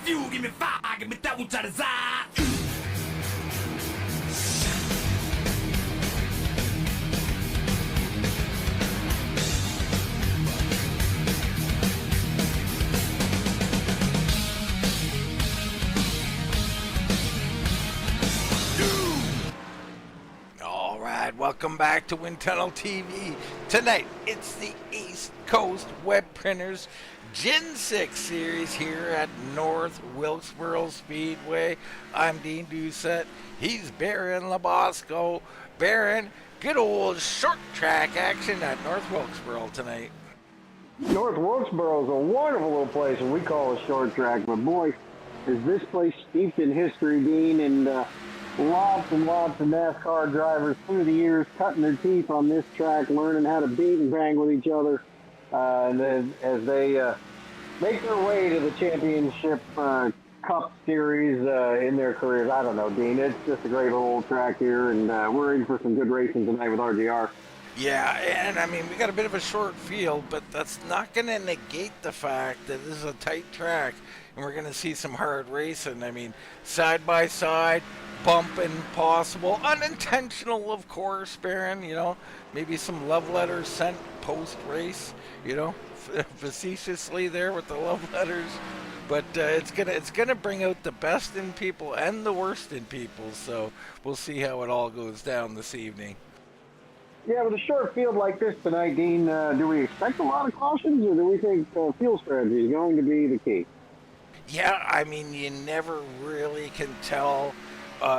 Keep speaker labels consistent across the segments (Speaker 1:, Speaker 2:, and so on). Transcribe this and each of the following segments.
Speaker 1: fuel, give me fire, give me that which I desire.
Speaker 2: All right, welcome back to Wind Tunnel TV. Tonight, it's the East Coast Web Printers Gen 6 series here at North Wilkesboro Speedway. I'm Dean Doucette. He's Baron Labosco. Baron, good old short track action at North Wilkesboro tonight.
Speaker 3: North Wilkesboro is a wonderful little place, and we call it short track. But boy, is this place steeped in history, Dean, and lots and lots of NASCAR drivers through the years cutting their teeth on this track, learning how to beat and bang with each other, and then as they make their way to the championship Cup Series in their careers. I don't know, Dean. It's just a great old track here, and we're in for some good racing tonight with RGR.
Speaker 2: Yeah, and I mean, we got a bit of a short field, but that's not going to negate the fact that this is a tight track, and we're going to see some hard racing. I mean, side by side, bumping possible, unintentional, of course, Baron, you know, maybe some love letters sent post-race, you know, facetiously there with the love letters. But it's gonna bring out the best in people and the worst in people, so we'll see how it all goes down this evening.
Speaker 3: Yeah, with a short field like this tonight, Dean, do we expect a lot of cautions, or do we think field strategy is going to be the key?
Speaker 2: Yeah, I mean, you never really can tell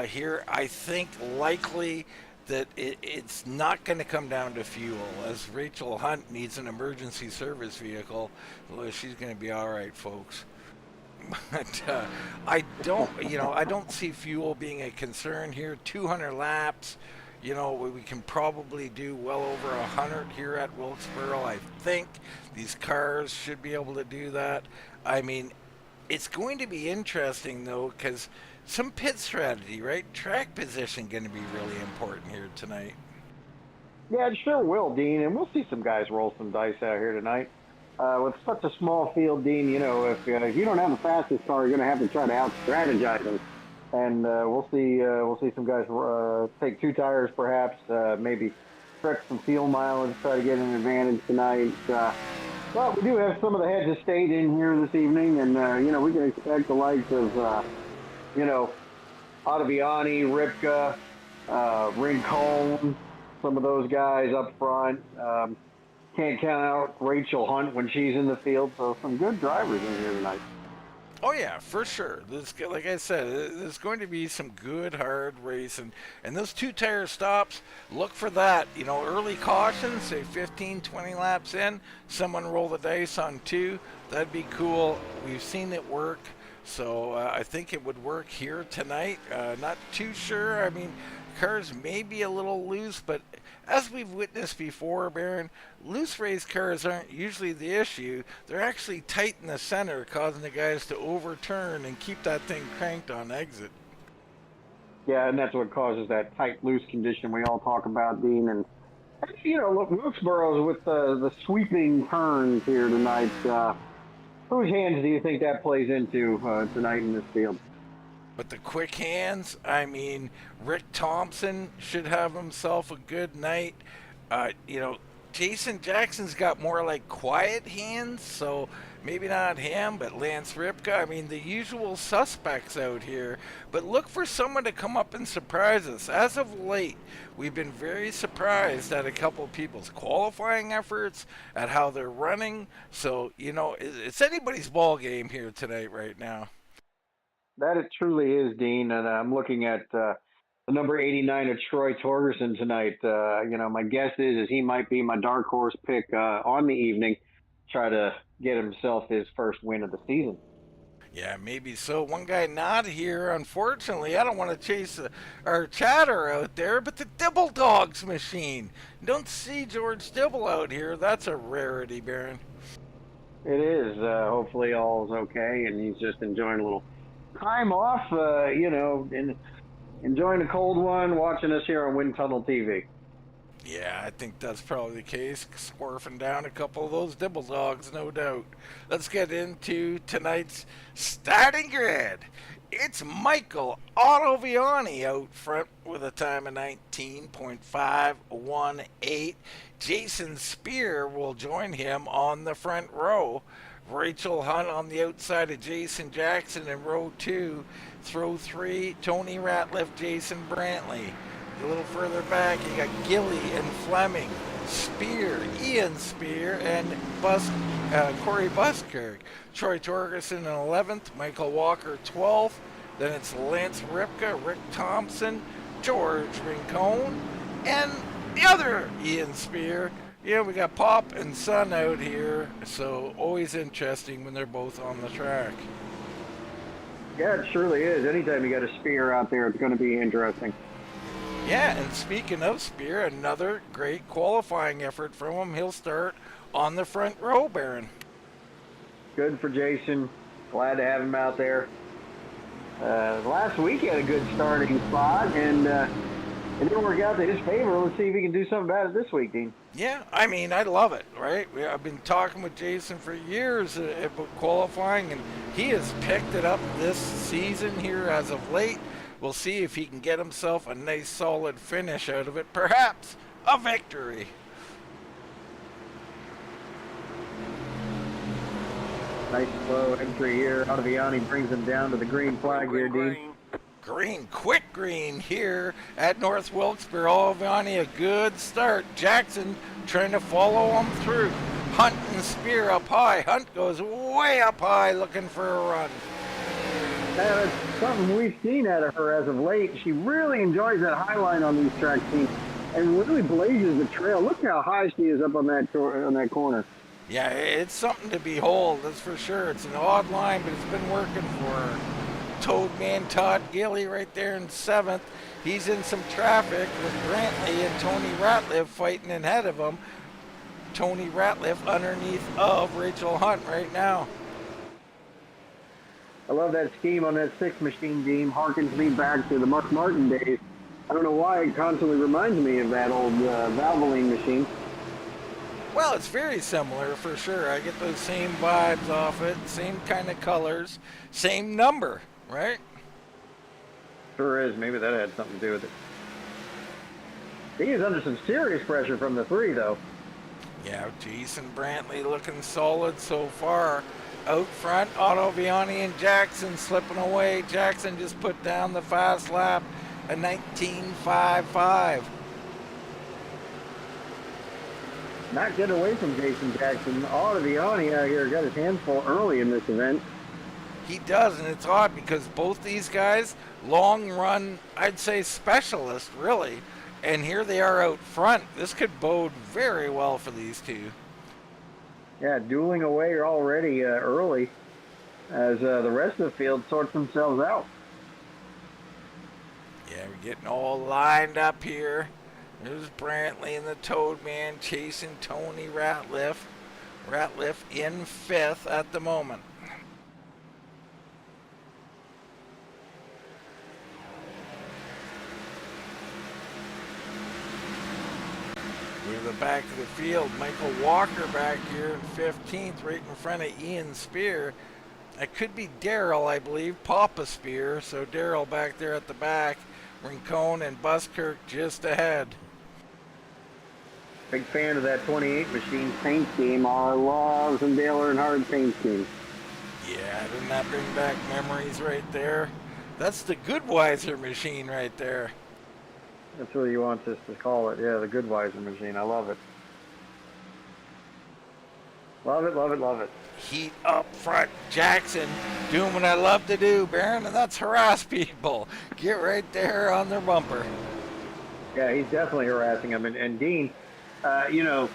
Speaker 2: here. I think likely that it's not going to come down to fuel, as Rachel Hunt needs an emergency service vehicle. Well, she's going to be all right, folks. But I don't see fuel being a concern here. 200 laps. You know, we can probably do well over 100 here at Wilkesboro. I think these cars should be able to do that. I mean, it's going to be interesting, though, because some pit strategy, right? Track position going to be really important here tonight.
Speaker 3: Yeah, it sure will, Dean, and we'll see some guys roll some dice out here tonight. With such a small field, Dean, you know, if you don't have the fastest car, you're going to have to try to out-strategize them. And we'll see some guys take two tires, perhaps, maybe stretch some fuel mileage, try to get an advantage tonight. But we do have some of the heads of state in here this evening, and you know, we can expect the likes of you know, Ottaviani, Ripka, Rincon, some of those guys up front. Can't count out Rachel Hunt when she's in the field. So some good drivers in here tonight.
Speaker 2: Oh yeah, for sure. Like I said, there's going to be some good hard racing, and those two tire stops, look for that. You know, early caution, say 15, 20 laps in, someone roll the dice on two. That'd be cool. We've seen it work, so I think it would work here tonight. Not too sure. I mean, cars may be a little loose, but as we've witnessed before, Baron, loose race cars aren't usually the issue. They're actually tight in the center, causing the guys to overturn and keep that thing cranked on exit.
Speaker 3: Yeah, and that's what causes that tight, loose condition we all talk about, Dean. And, you know, look, Wilkesboro's with the sweeping turns here tonight. Whose hands do you think that plays into tonight in this field?
Speaker 2: But the quick hands, I mean, Rick Thompson should have himself a good night. You know, Jason Jackson's got more like quiet hands, so maybe not him, but Lance Ripka. I mean, the usual suspects out here. But look for someone to come up and surprise us. As of late, we've been very surprised at a couple of people's qualifying efforts, at how they're running. So, you know, it's anybody's ball game here tonight right now.
Speaker 3: That it truly is, Dean, and I'm looking at the number 89 of Troy Torgerson tonight. You know, my guess is he might be my dark horse pick on the evening, try to get himself his first win of the season.
Speaker 2: Yeah, maybe so. One guy not here, unfortunately. I don't want to chase our chatter out there, but the Dibble Dogs machine. Don't see George Dibble out here. That's a rarity, Baron.
Speaker 3: It is. Hopefully all is okay, and he's just enjoying a little time off, you know, and enjoying a cold one, watching us here on Wind Tunnel TV.
Speaker 2: Yeah, I think that's probably the case. Squarfing down a couple of those dibble dogs, no doubt. Let's get into tonight's starting grid. It's Michael Ottoviani out front with a time of 19.518. Jason Spear will join him on the front row. Rachel Hunt on the outside of Jason Jackson in row 2. Throw 3, Tony Ratliff, Jason Brantley. A little further back, you got Gilly and Fleming, Spear, Ian Spear, and Corey Buskirk. Troy Torgerson in 11th, Michael Walker 12th. Then it's Lance Ripka, Rick Thompson, George Rincon, and the other Ian Spear. Yeah, we got Pop and Son out here, so always interesting when they're both on the track.
Speaker 3: Yeah, it surely is. Anytime you got a Spear out there, it's going to be interesting.
Speaker 2: Yeah, and speaking of Spear, another great qualifying effort from him. He'll start on the front row, Baron.
Speaker 3: Good for Jason. Glad to have him out there. Last week he had a good starting spot, and it didn't work out to his favor. Let's see if he can do something about it this week, Dean.
Speaker 2: Yeah, I mean, I love it, right? I've been talking with Jason for years about qualifying, and he has picked it up this season here as of late. We'll see if he can get himself a nice solid finish out of it. Perhaps a victory.
Speaker 3: Nice slow entry here. Ottaviani brings him down to the green flag here, Dean.
Speaker 2: Green, quick green here at North Wilkesboro. Ottaviani, a good start. Jackson trying to follow him through. Hunt and Spear up high. Hunt goes way up high looking for a run.
Speaker 3: That's something we've seen out of her as of late. She really enjoys that high line on these tracks, Dean, and really blazes the trail. Look how high she is up on that corner.
Speaker 2: Yeah, it's something to behold, that's for sure. It's an odd line, but it's been working for her. Toadman Todd Gilly right there in 7th. He's in some traffic with Brantley and Tony Ratliff fighting ahead of him. Tony Ratliff underneath of Rachel Hunt right now.
Speaker 3: I love that scheme on that 6 machine, Dean. Harkens me back to the Mark Martin days. I don't know why it constantly reminds me of that old Valvoline machine.
Speaker 2: Well, it's very similar for sure. I get those same vibes off it, same kind of colors, same number, right?
Speaker 3: Sure is. Maybe that had something to do with it. He is under some serious pressure from the 3, though.
Speaker 2: Yeah, Jason Brantley looking solid so far. Out front, Ottaviani and Jackson slipping away. Jackson just put down the fast lap, a 19.55.
Speaker 3: Not getting away from Jason Jackson. Ottaviani out here got his hands full early in this event.
Speaker 2: He does, and it's odd because both these guys, long run, I'd say specialists, really. And here they are out front. This could bode very well for these two.
Speaker 3: Yeah, dueling away already early as the rest of the field sorts themselves out.
Speaker 2: Yeah, we're getting all lined up here. There's Brantley and the Toadman chasing Tony Ratliff. Ratliff in 5th at the moment. We're the back of the field. Michael Walker back here in 15th, right in front of Ian Spear. That could be Daryl, I believe, Papa Spear. So Daryl back there at the back. Rincon and Buskirk just ahead.
Speaker 3: Big fan of that 28 machine paint scheme. I love some Dale Earnhardt paint scheme.
Speaker 2: Yeah, didn't that bring back memories right there? That's the Goodweiser machine right there.
Speaker 3: That's what you want us to call it. Yeah, the Goodweiser machine. I love it. Love it, love it, love it.
Speaker 2: Heat up front. Jackson doing what I love to do, Baron, and that's harass people. Get right there on their bumper.
Speaker 3: Yeah, he's definitely harassing them. And Dean, you know,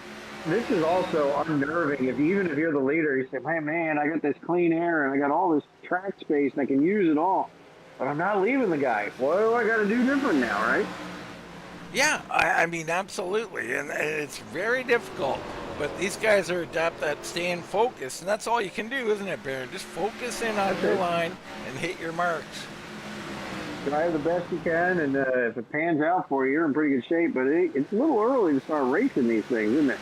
Speaker 3: this is also unnerving. Even if you're the leader, you say, hey, man, I got this clean air and I got all this track space and I can use it all. But I'm not leaving the guy. What do I got to do different now, right?
Speaker 2: Yeah, I mean, absolutely. And it's very difficult. But these guys are adept at staying focused. And that's all you can do, isn't it, Baron? Just focus in on your line and hit your marks.
Speaker 3: drive the best you can, and if it pans out for you, you're in pretty good shape. But it's a little early to start racing these things, isn't it?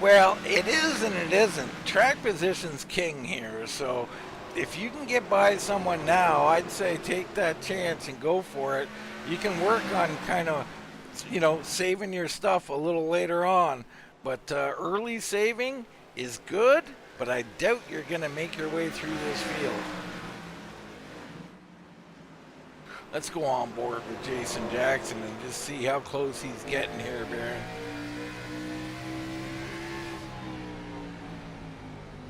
Speaker 2: Well, it is and it isn't. Track position's king here, so if you can get by someone now, I'd say take that chance and go for it. You can work on kind of, saving your stuff a little later on, but early saving is good, but I doubt you're going to make your way through this field. Let's go on board with Jason Jackson and just see how close he's getting here, Baron.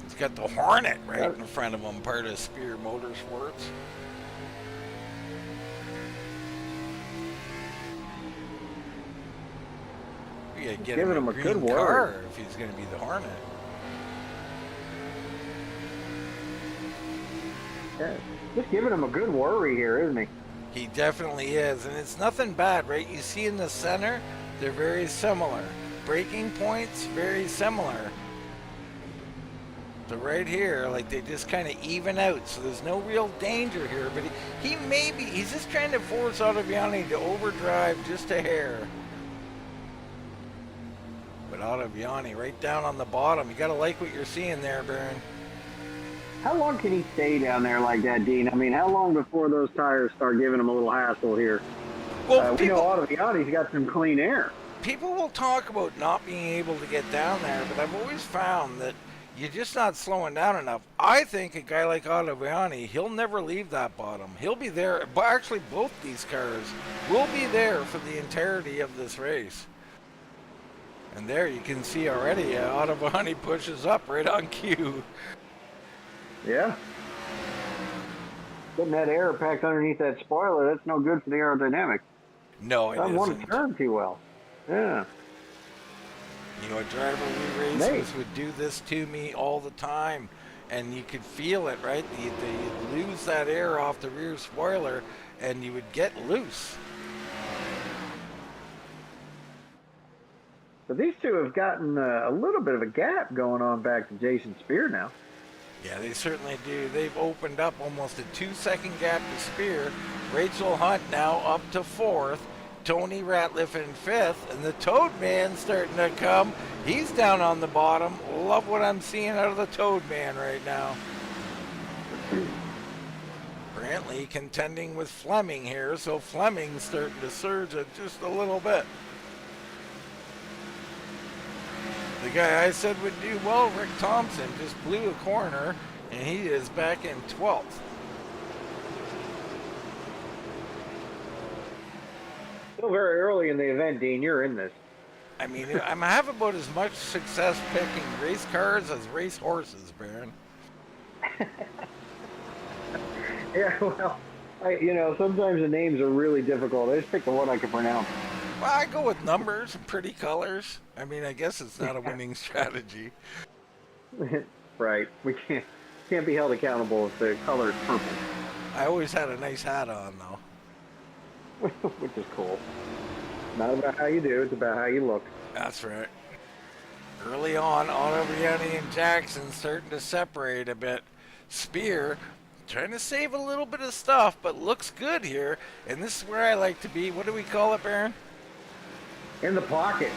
Speaker 2: He's got the Hornet right in front of him, part of Spear Motorsports. We gotta get him a good car if he's going to be the Hornet.
Speaker 3: Yeah, just giving him a good worry here, isn't he?
Speaker 2: He definitely is, and it's nothing bad, right? You see in the center, they're very similar. Braking points, very similar. So right here, like they just kind of even out, so there's no real danger here, but he's just trying to force Ottaviani to overdrive just a hair. But Ottaviani right down on the bottom. You gotta like what you're seeing there, Baron.
Speaker 3: How long can he stay down there like that, Dean? I mean, how long before those tires start giving him a little hassle here? Well, we know Ottaviani's got some clean air.
Speaker 2: People will talk about not being able to get down there, but I've always found that you're just not slowing down enough. I think a guy like Ottaviani, he'll never leave that bottom. He'll be there, but actually both these cars will be there for the entirety of this race. And there you can see already, Ottaviani pushes up right on cue.
Speaker 3: Yeah. Getting that air packed underneath that spoiler, that's no good for the aerodynamics.
Speaker 2: No, it isn't.
Speaker 3: I want to turn too well. Yeah.
Speaker 2: You know, a driver we racers would do this to me all the time, and you could feel it, right? You'd lose that air off the rear spoiler, and you would get loose.
Speaker 3: But these two have gotten a little bit of a gap going on back to Jason Spear now.
Speaker 2: Yeah, they certainly do. They've opened up almost a 2-second gap to Spear. Rachel Hunt now up to 4th. Tony Ratliff in 5th. And the Toad Man starting to come. He's down on the bottom. Love what I'm seeing out of the Toad Man right now. Brantley contending with Fleming here. So Fleming's starting to surge just a little bit. The guy I said would do well, Rick Thompson, just blew a corner, and he is back in 12th.
Speaker 3: Still very early in the event, Dean. You're in this.
Speaker 2: I mean, I have about as much success picking race cars as race horses, Baron.
Speaker 3: Yeah, well, sometimes the names are really difficult. I just pick the one I can pronounce.
Speaker 2: Well, I go with numbers and pretty colors. I mean, I guess it's not a winning strategy.
Speaker 3: Right. We can't be held accountable if the color is purple.
Speaker 2: I always had a nice hat on, though.
Speaker 3: Which is cool. Not about how you do, it's about how you look.
Speaker 2: That's right. Early on, Ottaviani and Jackson starting to separate a bit. Spear trying to save a little bit of stuff, but looks good here. And this is where I like to be. What do we call it, Baron?
Speaker 3: In the pocket.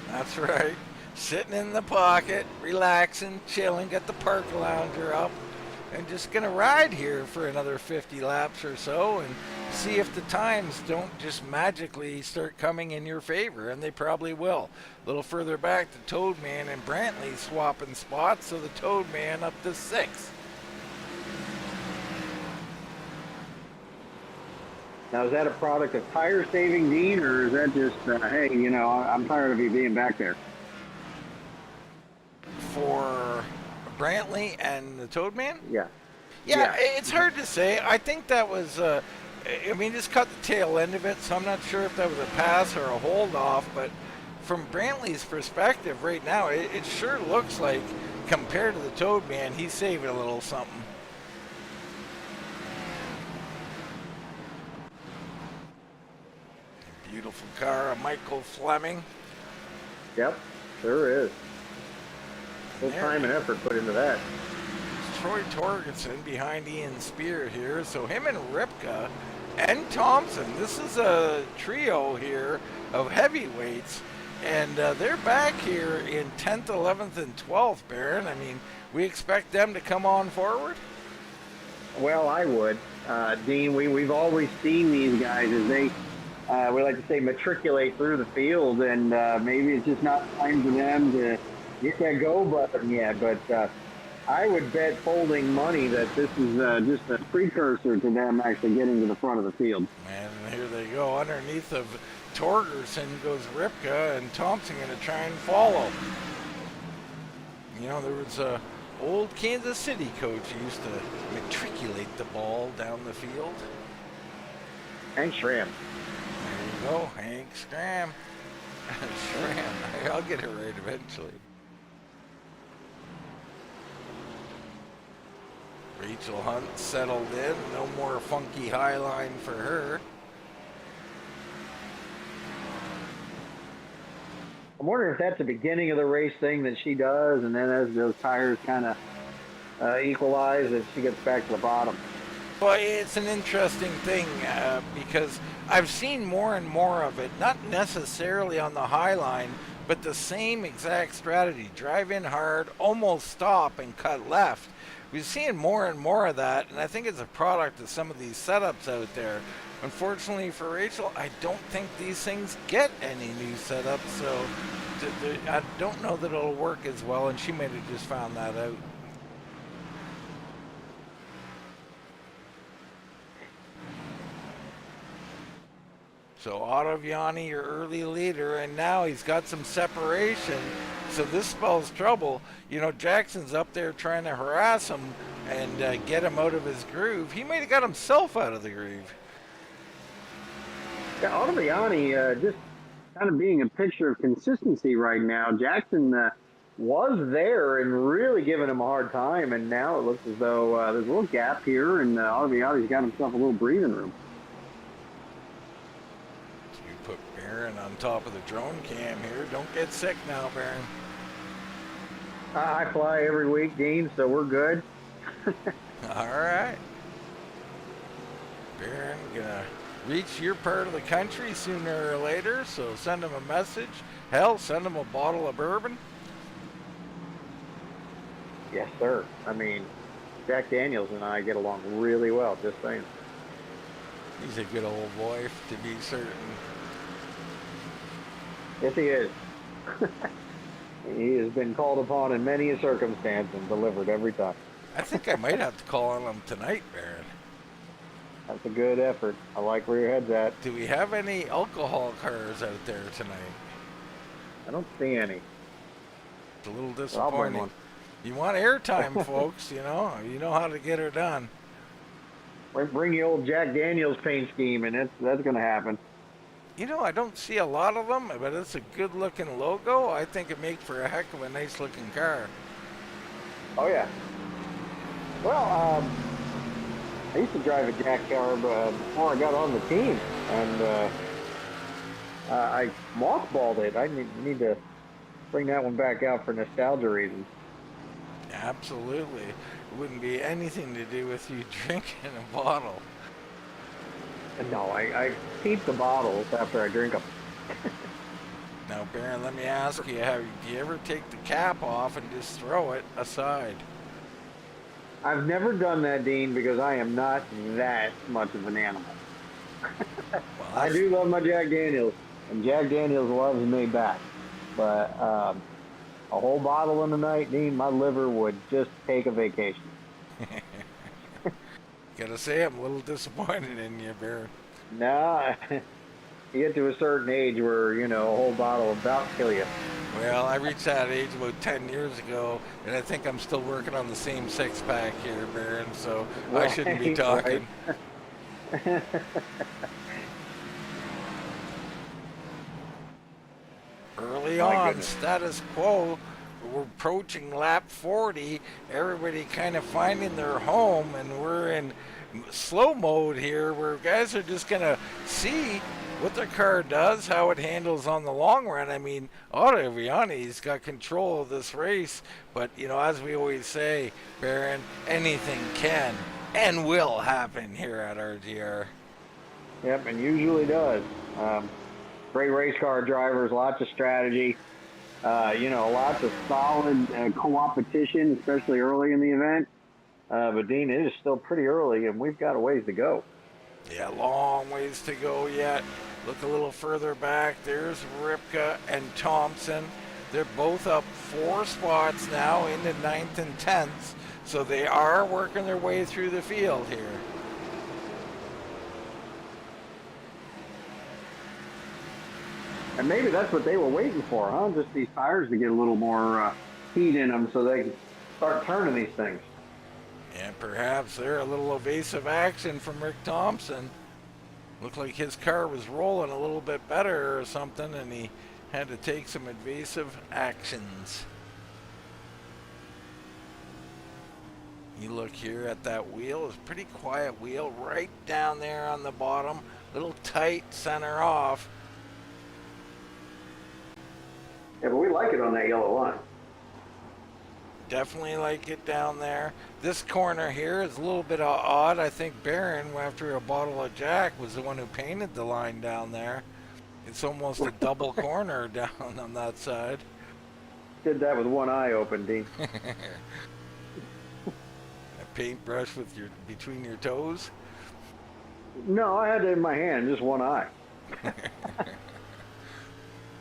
Speaker 2: That's right. Sitting in the pocket, relaxing, chilling, got the park lounger up, and just going to ride here for another 50 laps or so and see if the times don't just magically start coming in your favor, and they probably will. A little further back, the Toad Man and Brantley swapping spots, so the Toad Man up to 6th.
Speaker 3: Now, is that a product of tire saving, Dean, or is that just, hey, I'm tired of you being back there?
Speaker 2: For Brantley and the Toad Man?
Speaker 3: Yeah.
Speaker 2: Yeah, it's hard to say. I think that was, just cut the tail end of it, so I'm not sure if that was a pass or a hold off, but from Brantley's perspective right now, it sure looks like, compared to the Toad Man, he's saving a little something. Beautiful car, a Michael Fleming.
Speaker 3: Yep, sure is. Full time and effort put into that.
Speaker 2: It's Troy Torgerson behind Ian Spear here. So him and Ripka and Thompson. This is a trio here of heavyweights, and they're back here in 10th, 11th, and 12th, Baron. I mean, we expect them to come on forward?
Speaker 3: Well, I would. Dean, we've always seen these guys as they, we like to say, matriculate through the field, and maybe it's just not time for them to get that go button yet, but I would bet folding money that this is just a precursor to them actually getting to the front of the field.
Speaker 2: And here they go. Underneath of Torgerson goes Ripka, and Thompson going to try and follow. You know, there was a old Kansas City coach who used to matriculate the ball down the field.
Speaker 3: Hank Schramm.
Speaker 2: There you go, Hank Schramm. Schramm. I'll get it right eventually. Rachel Hunt settled in. No more funky high line for her.
Speaker 3: I'm wondering if that's the beginning of the race thing that she does, and then as those tires kind of equalize, that she gets back to the bottom.
Speaker 2: Well, it's an interesting thing because I've seen more and more of it, not necessarily on the high line, but the same exact strategy. Drive in hard, almost stop, and cut left. We're seeing more and more of that, and I think it's a product of some of these setups out there. Unfortunately for Rachel, I don't think these things get any new setups, so I don't know that it'll work as well, and she may have just found that out. So Ottaviani, your early leader, and now he's got some separation, so this spells trouble. You know, Jackson's up there trying to harass him and get him out of his groove. He might have got himself out of the groove.
Speaker 3: Yeah, Ottaviani just kind of being a picture of consistency right now. Jackson was there and really giving him a hard time, and now it looks as though there's a little gap here, and Ottaviani's got himself a little breathing room.
Speaker 2: Put Baron on top of the drone cam here. Don't get sick now, Baron.
Speaker 3: I fly every week, Dean, so we're good.
Speaker 2: All right. Baron gonna reach your part of the country sooner or later, so send him a message. Hell, send him a bottle of bourbon.
Speaker 3: Yes, sir. I mean, Jack Daniels and I get along really well, just saying.
Speaker 2: He's a good old boy, to be certain.
Speaker 3: Yes, he is. He has been called upon in many a circumstance and delivered every time.
Speaker 2: I think I might have to call on him tonight, Baron.
Speaker 3: That's a good effort. I like where your head's at.
Speaker 2: Do we have any alcohol cars out there tonight?
Speaker 3: I don't see any.
Speaker 2: It's a little
Speaker 3: I'll bring
Speaker 2: disappointing.
Speaker 3: one.
Speaker 2: You want airtime, folks, you know how to get her done.
Speaker 3: Bring the old Jack Daniels paint scheme, and that's going to happen.
Speaker 2: You know, I don't see a lot of them, but it's a good-looking logo. I think it makes for a heck of a nice-looking car.
Speaker 3: Oh, yeah. Well, I used to drive a Jack car before I got on the team, and I mothballed it. I need to bring that one back out for nostalgia reasons.
Speaker 2: Absolutely. It wouldn't be anything to do with you drinking a bottle.
Speaker 3: No, I keep the bottles after I drink them.
Speaker 2: Now, Baron, let me ask you, do you ever take the cap off and just throw it aside?
Speaker 3: I've never done that, Dean, because I am not that much of an animal.
Speaker 2: Well,
Speaker 3: I do love my Jack Daniels, and Jack Daniels loves me back. But a whole bottle in the night, Dean, my liver would just take a vacation.
Speaker 2: Gotta say, I'm a little disappointed in you, Baron.
Speaker 3: No, you get to a certain age where, a whole bottle will about kill you.
Speaker 2: Well, I reached that age about 10 years ago, and I think I'm still working on the same six-pack here, Baron, so I shouldn't be talking.
Speaker 3: Right.
Speaker 2: Early
Speaker 3: My
Speaker 2: on,
Speaker 3: goodness.
Speaker 2: status quo. We're approaching lap 40. Everybody kind of finding their home, and we're in slow mode here where guys are just going to see what their car does, how it handles on the long run. I mean, Ottaviani's got control of this race, but, as we always say, Baron, anything can and will happen here at RGR.
Speaker 3: Yep, and usually does. Great race car drivers, lots of strategy, lots of solid co-opetition, especially early in the event. But Dean, it is still pretty early, and we've got a ways to go.
Speaker 2: Yeah, long ways to go yet. Look a little further back. There's Ripka and Thompson. They're both up 4 spots now into 9th and 10th. So they are working their way through the field here.
Speaker 3: And maybe that's what they were waiting for, huh? Just these tires to get a little more heat in them so they can start turning these things.
Speaker 2: And perhaps there a little evasive action from Rick Thompson. Looked like his car was rolling a little bit better or something, and he had to take some evasive actions. You look here at that wheel, it's a pretty quiet wheel right down there on the bottom. Little tight center off.
Speaker 3: Yeah, but we like it on that yellow line.
Speaker 2: Definitely like it down there. This corner here is a little bit odd. I think Barron, after a bottle of Jack, was the one who painted the line down there. It's almost a double corner down on that side.
Speaker 3: Did that with one eye open, Dean.
Speaker 2: A paintbrush with between your toes?
Speaker 3: No, I had it in my hand, just one eye.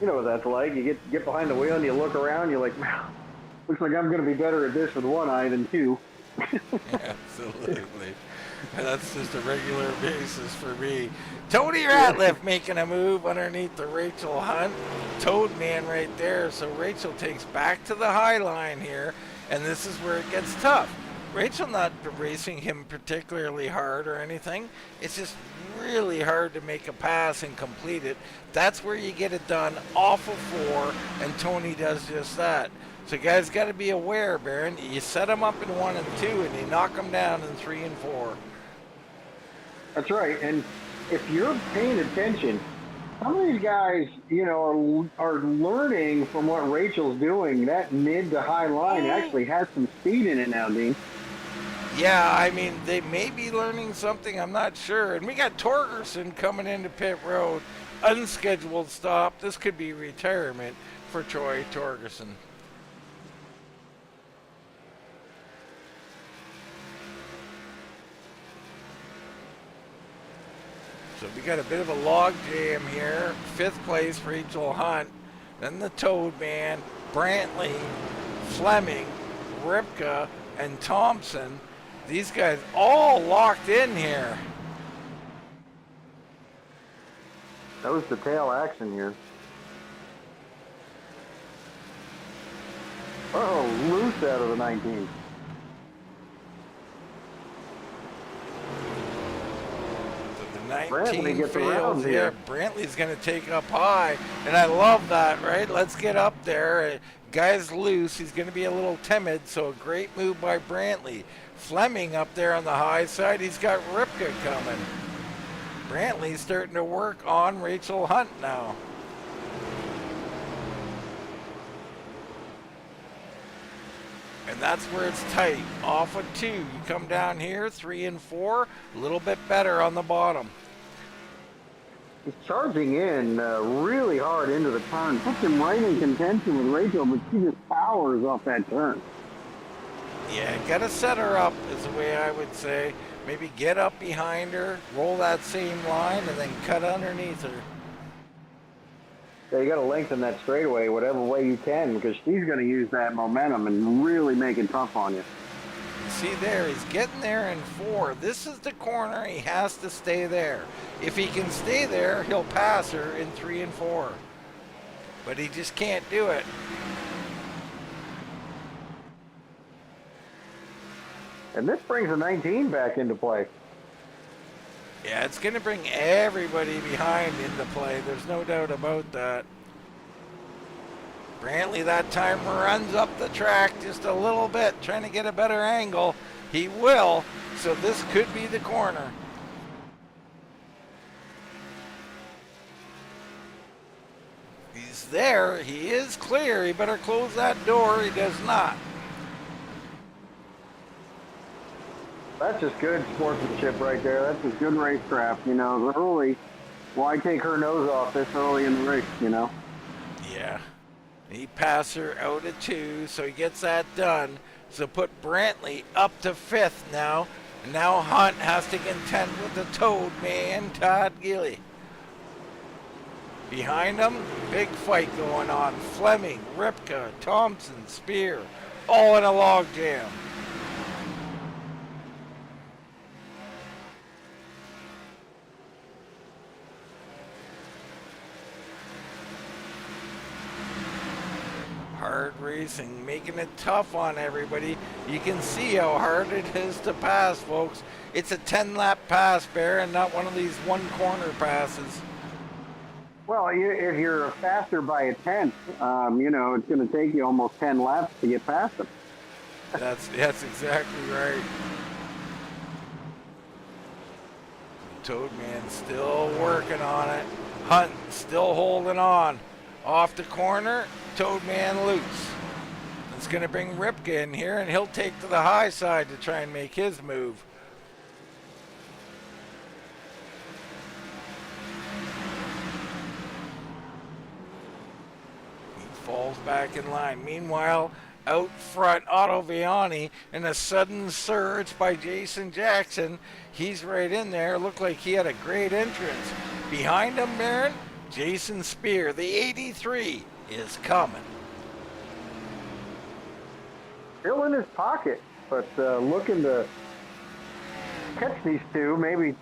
Speaker 3: You know what that's like. You get behind the wheel and you look around, you're like, wow, looks like I'm going to be better at this with one eye than two.
Speaker 2: Absolutely. That's just a regular basis for me. Tony Ratliff making a move underneath the Rachel Hunt Toad Man right there. So Rachel takes back to the high line here, and this is where it gets tough. Rachel not racing him particularly hard or anything. It's just really hard to make a pass and complete it. That's where you get it done off of 4, and Tony does just that. So guys got to be aware, Baron. You set them up in 1 and 2, and you knock them down in 3 and 4.
Speaker 3: That's right. And if you're paying attention, some of these guys, are learning from what Rachel's doing. That mid to high line actually has some speed in it now, Dean.
Speaker 2: Yeah, I mean, they may be learning something. I'm not sure. And we got Torgerson coming into pit road. Unscheduled stop. This could be retirement for Troy Torgerson. So we got a bit of a log jam here. 5th place, Rachel Hunt. Then the Toad Man, Brantley, Fleming, Ripka, and Thompson. These guys all locked in here.
Speaker 3: That was the tail action here. Oh, loose out of the 19.
Speaker 2: So the 19
Speaker 3: Brantley gets
Speaker 2: fails
Speaker 3: around
Speaker 2: here.
Speaker 3: here.
Speaker 2: Brantley's going to take up high, and I love that, right? Let's get up there. Guy's loose. He's going to be a little timid, so a great move by Brantley. Fleming up there on the high side. He's got Ripka coming. Brantley's starting to work on Rachel Hunt now. And that's where it's tight. Off of 2. You come down here, 3 and 4. A little bit better on the bottom.
Speaker 3: He's charging in really hard into the turn. Puts him right in contention with Rachel, but she just powers off that turn.
Speaker 2: Yeah, gotta set her up is the way I would say. Maybe get up behind her, roll that same line, and then cut underneath her.
Speaker 3: Yeah, you got to lengthen that straightaway whatever way you can, because she's going to use that momentum and really make it tough on you.
Speaker 2: See there, he's getting there in 4. This is the corner. He has to stay there. If he can stay there, he'll pass her in 3 and 4. But he just can't do it.
Speaker 3: And this brings the 19 back into play.
Speaker 2: Yeah, it's going to bring everybody behind into play. There's no doubt about that. Brantley that time runs up the track just a little bit, trying to get a better angle. He will, so this could be the corner. He's there. He is clear. He better close that door. He does not.
Speaker 3: That's just good sportsmanship right there. That's just good racecraft. You know, early. Why take her nose off this early in the race? You know.
Speaker 2: Yeah. He passed her out of 2, so he gets that done. So put Brantley up to 5th now. And now Hunt has to contend with the Toad Man, Todd Gilly. Behind him, big fight going on. Fleming, Ripka, Thompson, Spear, all in a log jam. Hard racing, making it tough on everybody. You can see how hard it is to pass, folks. It's a 10-lap pass, Bear, and not one of these one-corner passes.
Speaker 3: Well, if you're faster by a tenth, you know, it's going to take you almost 10 laps to get past them.
Speaker 2: That's exactly right. Toadman still working on it. Hunt still holding on. Off the corner, Toadman loose. It's going to bring Ripka in here, and he'll take to the high side to try and make his move. Falls back in line. Meanwhile, out front, Otto Viani in a sudden surge by Jason Jackson. He's right in there. Looked like he had a great entrance. Behind him, Baron, Jason Spear, the 83, is coming.
Speaker 3: Still in his pocket, but looking to catch these two, maybe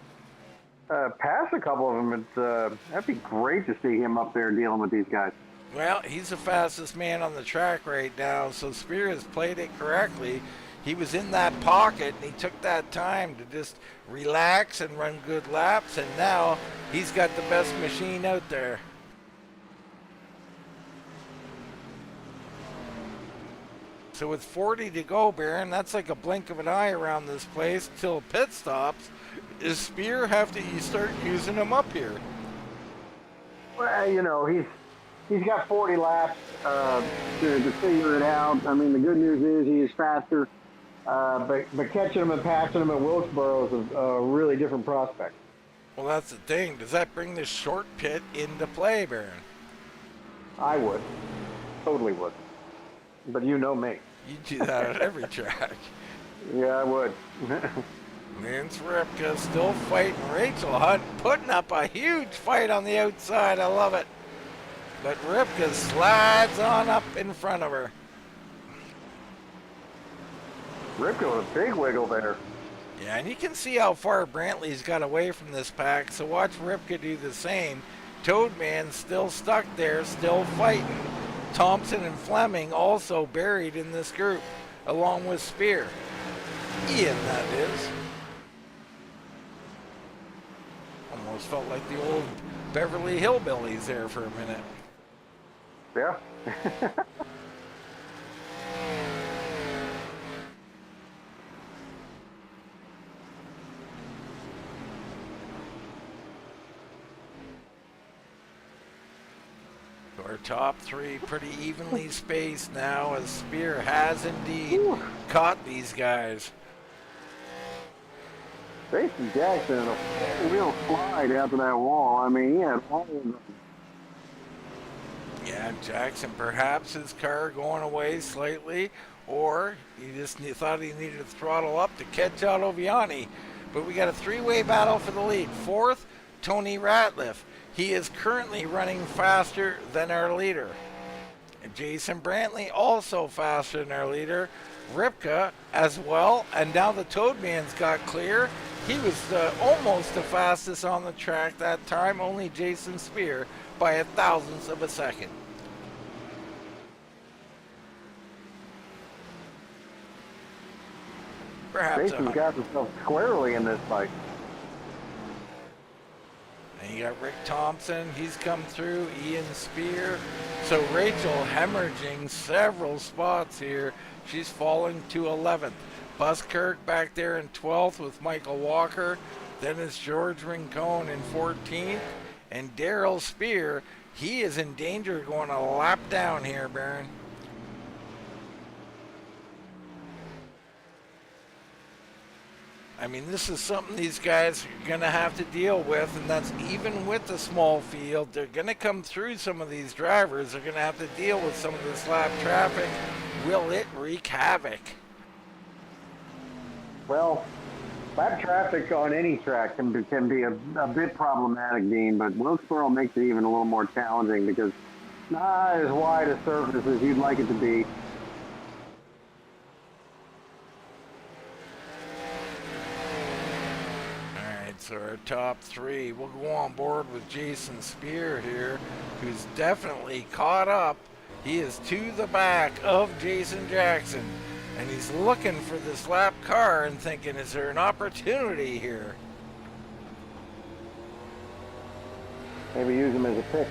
Speaker 3: pass a couple of them. That'd be great to see him up there dealing with these guys.
Speaker 2: Well, he's the fastest man on the track right now, so Spear has played it correctly. He was in that pocket, and he took that time to just relax and run good laps, and now he's got the best machine out there. So with 40 to go, Baron, that's like a blink of an eye around this place till pit stops. Does Spear have to start using him up here?
Speaker 3: Well, you know, he's got 40 laps to figure it out. I mean, the good news is he is faster, but catching him and passing him at Wilkesboro is a really different prospect.
Speaker 2: Well, that's the thing. Does that bring the short pit into play, Baron?
Speaker 3: I would. Totally would. But you know me.
Speaker 2: You do that at every track.
Speaker 3: Yeah, I would.
Speaker 2: Lance Ripka still fighting Rachel Hunt, putting up a huge fight on the outside. I love it. But Ripka slides on up in front of her.
Speaker 3: Ripka with a big wiggle there.
Speaker 2: Yeah, and you can see how far Brantley's got away from this pack, so watch Ripka do the same. Toadman's still stuck there, still fighting. Thompson and Fleming also buried in this group, along with Spear. Ian, that is. Almost felt like the old Beverly Hillbillies there for a minute.
Speaker 3: Yeah.
Speaker 2: Our top three pretty evenly spaced now, as Spear has indeed caught these guys.
Speaker 3: Jason Jackson in a real slide after that wall. I mean, he had all of them.
Speaker 2: Yeah, Jackson, perhaps his car going away slightly, or he just thought he needed to throttle up to catch Otto Viani. But we got a three-way battle for the lead. Fourth, Tony Ratliff. He is currently running faster than our leader. And Jason Brantley also faster than our leader. Ripka as well. And now the Toadman's got clear. He was almost the fastest on the track that time. Only Jason Spear by a thousandth of a second. Perhaps
Speaker 3: Jason's got himself squarely in this fight.
Speaker 2: And you got Rick Thompson, he's come through, Ian Spear. So Rachel hemorrhaging several spots here. She's falling to 11th. Buskirk back there in 12th with Michael Walker. Then it's George Rincon in 14th. And Daryl Spear, he is in danger of going a lap down here, Baron. I mean, this is something these guys are going to have to deal with, and that's even with the small field. They're going to come through some of these drivers. They're going to have to deal with some of this lap traffic. Will it wreak havoc?
Speaker 3: Well, lap traffic on any track can be a bit problematic, Dean, but Wilkesboro makes it even a little more challenging because it's not as wide a surface as you'd like it to be.
Speaker 2: So our top three, we'll go on board with Jason Spear here, who's definitely caught up. He is to the back of Jason Jackson, and he's looking for this lap car and thinking, is there an opportunity here?
Speaker 3: Maybe use him as a pick.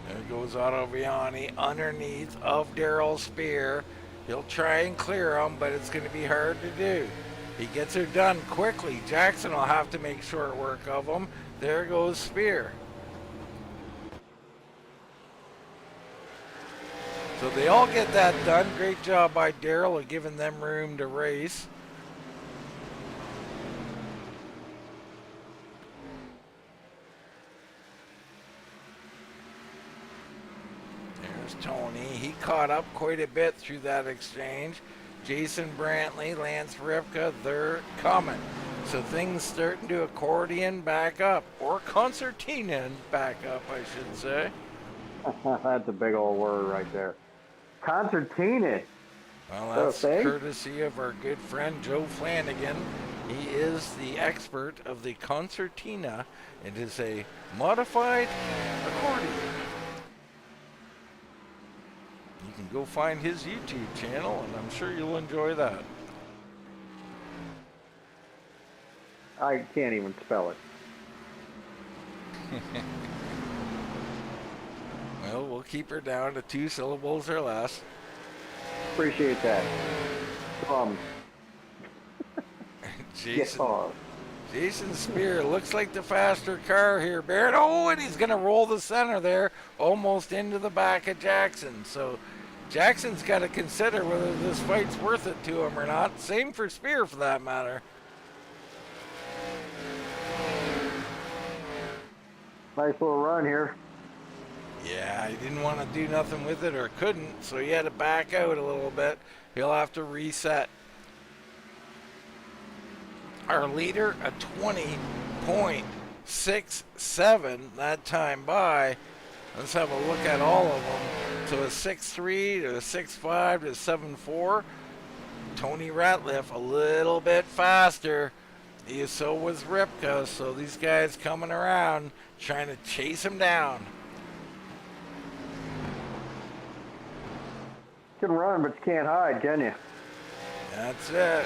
Speaker 2: There goes Otto Viani underneath of Daryl Spear. He'll try and clear him, but it's going to be hard to do. He gets her done quickly. Jackson will have to make short work of him. There goes Spear. So they all get that done. Great job by Daryl of giving them room to race. There's Tony. He caught up quite a bit through that exchange. Jason Brantley, Lance Rivka, they're coming. So things starting to accordion back up, or concertina back up, I should say.
Speaker 3: That's a big old word right there. Concertina.
Speaker 2: Well, that's courtesy of our good friend Joe Flanagan. He is the expert of the concertina. It is a modified accordion. You can go find his YouTube channel, and I'm sure you'll enjoy that.
Speaker 3: I can't even spell it.
Speaker 2: Well, we'll keep her down to 2 syllables or less.
Speaker 3: Appreciate that.
Speaker 2: Jason Spear looks like the faster car here, Barrett. Oh, and he's going to roll the center there, almost into the back of Jackson. So Jackson's got to consider whether this fight's worth it to him or not. Same for Spear, for that matter.
Speaker 3: Nice little run here.
Speaker 2: Yeah, he didn't want to do nothing with it, or couldn't, so he had to back out a little bit. He'll have to reset. Our leader, a 20.67 that time by. Let's have a look at all of them. So a 6.3 to a 6.5 to a 7.4. Tony Ratliff a little bit faster. So was Ripka. So these guys coming around trying to chase him down.
Speaker 3: You can run, but you can't hide, can you?
Speaker 2: That's it.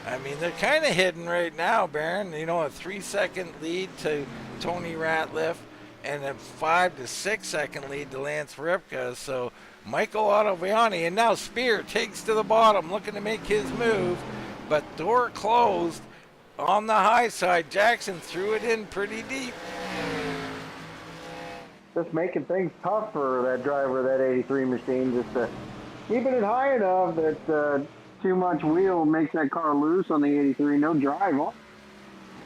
Speaker 2: I mean, they're kind of hidden right now, Baron. You know, a 3-second lead to Tony Ratliff and a 5 to 6 second lead to Lance Ripka. So Michael Ottoviani, and now Spear takes to the bottom, looking to make his move, but door closed on the high side. Jackson threw it in pretty deep.
Speaker 3: Just making things tough for that driver of that 83 machine, just keeping it high enough that too much wheel makes that car loose on the 83, no drive on.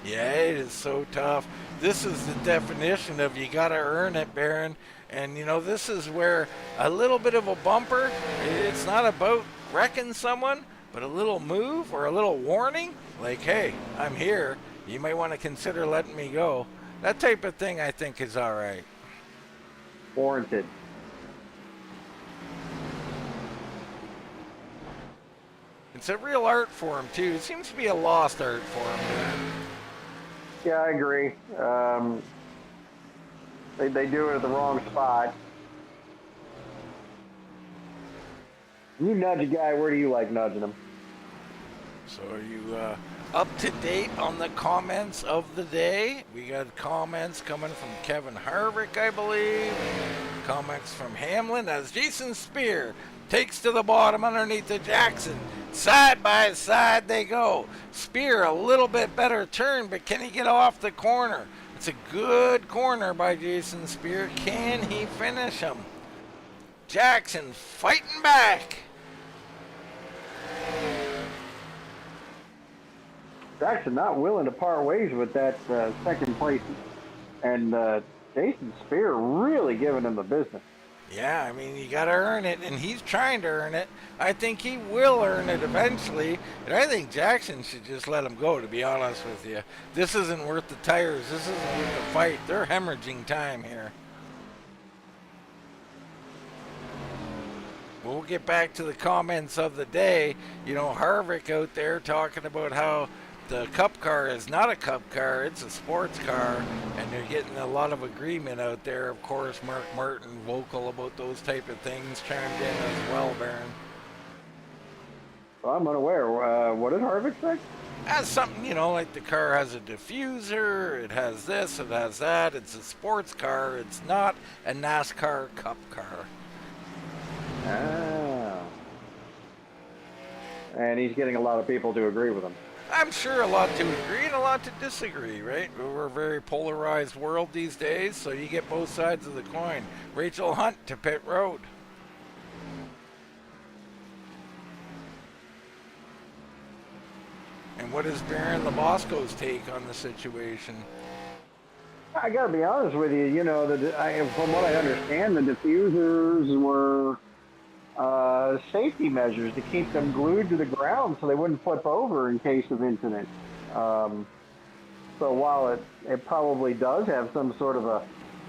Speaker 2: Yeah, it is so tough. This is the definition of you got to earn it, Baron. And, you know, this is where a little bit of a bumper, it's not about wrecking someone, but a little move or a little warning, like, hey, I'm here. You might want to consider letting me go. That type of thing, I think, is all right.
Speaker 3: Warranted.
Speaker 2: It's a real art for him, too. It seems to be a lost art for him.
Speaker 3: Yeah, I agree. They do it at the wrong spot. You nudge a guy, where do you like nudging him?
Speaker 2: So are you up to date on the comments of the day? We got comments coming from Kevin Harvick, I believe. Comments from Hamlin as Jason Spear takes to the bottom underneath the Jackson. Side by side they go. Spear a little bit better turn, but can he get off the corner? It's a good corner by Jason Spear. Can he finish him? Jackson fighting back.
Speaker 3: Jackson not willing to part ways with that second place, and Jason Spear really giving him the business.
Speaker 2: Yeah, I mean, you got to earn it, and he's trying to earn it. I think he will earn it eventually, and I think Jackson should just let him go, to be honest with you. This isn't worth the tires. This isn't worth the fight. They're hemorrhaging time here. We'll get back to the comments of the day. You know, Harvick out there talking about how the Cup car is not a Cup car, it's a sports car, and they're getting a lot of agreement out there. Of course, Mark Martin vocal about those type of things, chimed in as well, Baron.
Speaker 3: Well, I'm unaware. What did Harvick say?
Speaker 2: As something, you know, like the car has a diffuser, it has this, it has that, it's a sports car, it's not a NASCAR Cup car.
Speaker 3: Ah. And he's getting a lot of people to agree with him.
Speaker 2: I'm sure a lot to agree and a lot to disagree, right? We're a very polarized world these days, so you get both sides of the coin. Rachel Hunt to pit road. And what is Baron Labosco's take on the situation?
Speaker 3: I got to be honest with you. You know, from what I understand, the diffusers were safety measures to keep them glued to the ground so they wouldn't flip over in case of incident. So while it probably does have some sort of a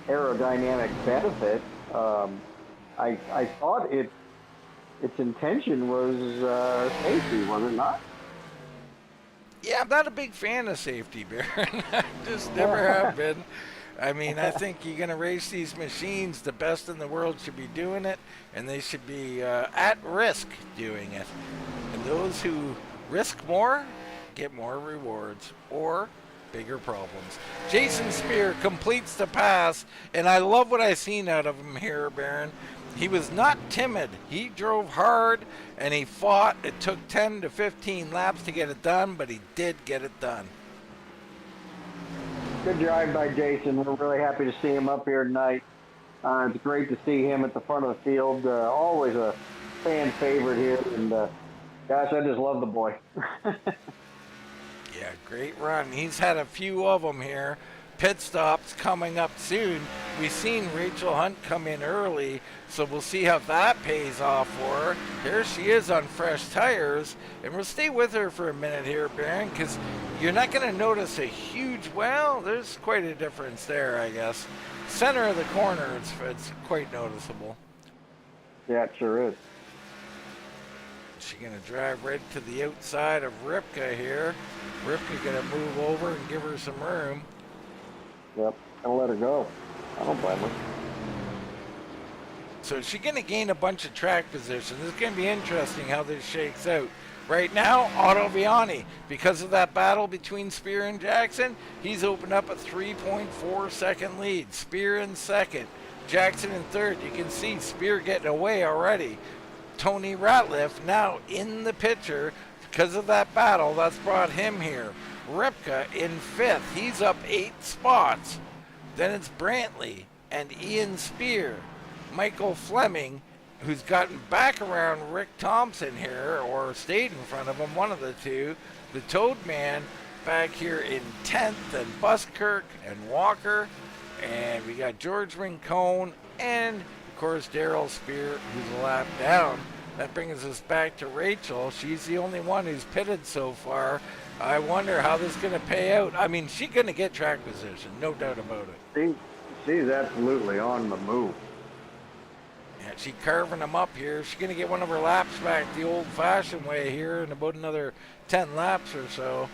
Speaker 3: aerodynamic benefit, I thought its intention was safety, was it not?
Speaker 2: Yeah, I'm not a big fan of safety, Baron. I just never have been. I mean, I think you're going to race these machines, the best in the world should be doing it, and they should be at risk doing it. And those who risk more get more rewards or bigger problems. Jason Spear completes the pass, and I love what I've seen out of him here, Baron. He was not timid. He drove hard, and he fought. It took 10 to 15 laps to get it done, but he did get it done.
Speaker 3: Good drive by Jason. We're really happy to see him up here tonight. It's great to see him at the front of the field. Always a fan favorite here, and gosh, I just love the boy.
Speaker 2: Yeah, great run. He's had a few of them here. Pit stops coming up soon. We've seen Rachel Hunt come in early, so we'll see how that pays off for her. Here she is on fresh tires, and we'll stay with her for a minute here, Baron, because you're not going to notice a huge, well, there's quite a difference there, I guess. Center of the corner, it's quite noticeable.
Speaker 3: Yeah, it sure is.
Speaker 2: She's going to drive right to the outside of Ripka here. Ripka going to move over and give her some room.
Speaker 3: Yep, gonna let her go. I don't blame her.
Speaker 2: So she's going to gain a bunch of track position. This is going to be interesting how this shakes out. Right now, Otto Viani, because of that battle between Spear and Jackson, he's opened up a 3.4 second lead. Spear in second, Jackson in third. You can see Spear getting away already. Tony Ratliff now in the picture because of that battle. That's brought him here. Ripka in fifth. He's up 8 spots. Then it's Brantley and Ian Spear. Michael Fleming, who's gotten back around Rick Thompson here, or stayed in front of him, one of the two. The Toad Man back here in 10th, and Buskirk and Walker. And we got George Rincon and, of course, Daryl Spear, who's a lap down. That brings us back to Rachel. She's the only one who's pitted so far. I wonder how this is going to pay out. I mean, she's going to get track position, no doubt about it.
Speaker 3: She's absolutely on the move.
Speaker 2: Yeah, she's carving them up here. She's going to get one of her laps back the old-fashioned way here in about another 10 laps or so.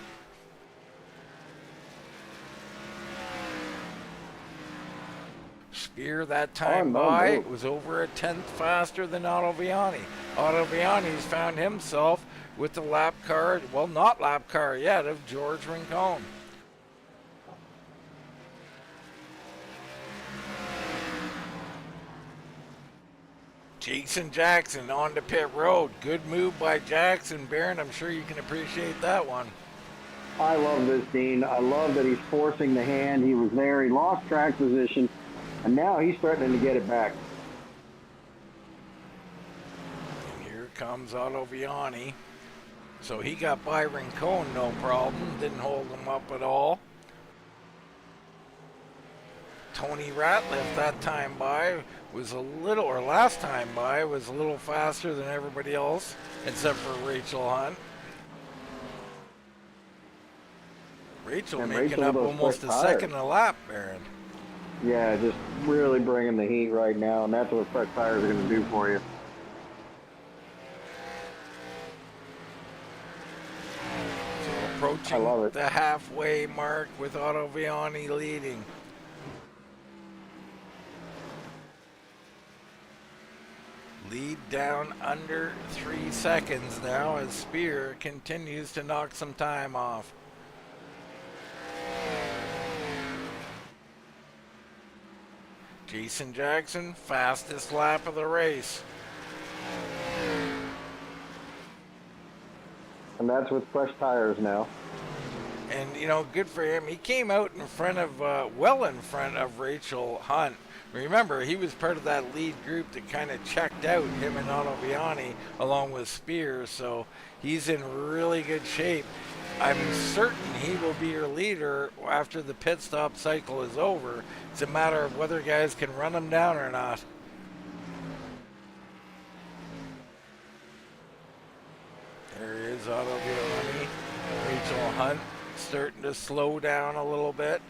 Speaker 2: Spear that time by was over a 10th faster than Otto Viani. Otto Viani's found himself with the lap car, well, not lap car yet, of George Rincon. Jason Jackson on to pit road. Good move by Jackson, Baron. I'm sure you can appreciate that one.
Speaker 3: I love this, Dean. I love that he's forcing the hand. He was there. He lost track position, and now he's threatening to get it back.
Speaker 2: And here comes Otto Viani. So he got Byron Cohn, no problem. Didn't hold him up at all. Tony Ratliff that time by was a little, or last time by, was a little faster than everybody else, except for Rachel Hunt. Rachel
Speaker 3: And
Speaker 2: making
Speaker 3: Rachel
Speaker 2: up
Speaker 3: with those
Speaker 2: almost
Speaker 3: quick
Speaker 2: a
Speaker 3: tires.
Speaker 2: second a lap, Baron.
Speaker 3: Yeah, just really bringing the heat right now, and that's what fresh tires are going to do for you.
Speaker 2: So
Speaker 3: I
Speaker 2: approaching
Speaker 3: love it.
Speaker 2: the halfway mark with Otto Viani leading. Lead down under 3 seconds now as Spear continues to knock some time off. Jason Jackson, fastest lap of the race.
Speaker 3: And that's with fresh tires now.
Speaker 2: And, you know, good for him. He came out in front of, well in front of Rachel Hunt. Remember, he was part of that lead group that kind of checked out, him and Otto Viani, along with Spears. So he's in really good shape. I'm certain he will be your leader after the pit stop cycle is over. It's a matter of whether guys can run him down or not. There is Otto Viani. Rachel Hunt starting to slow down a little bit.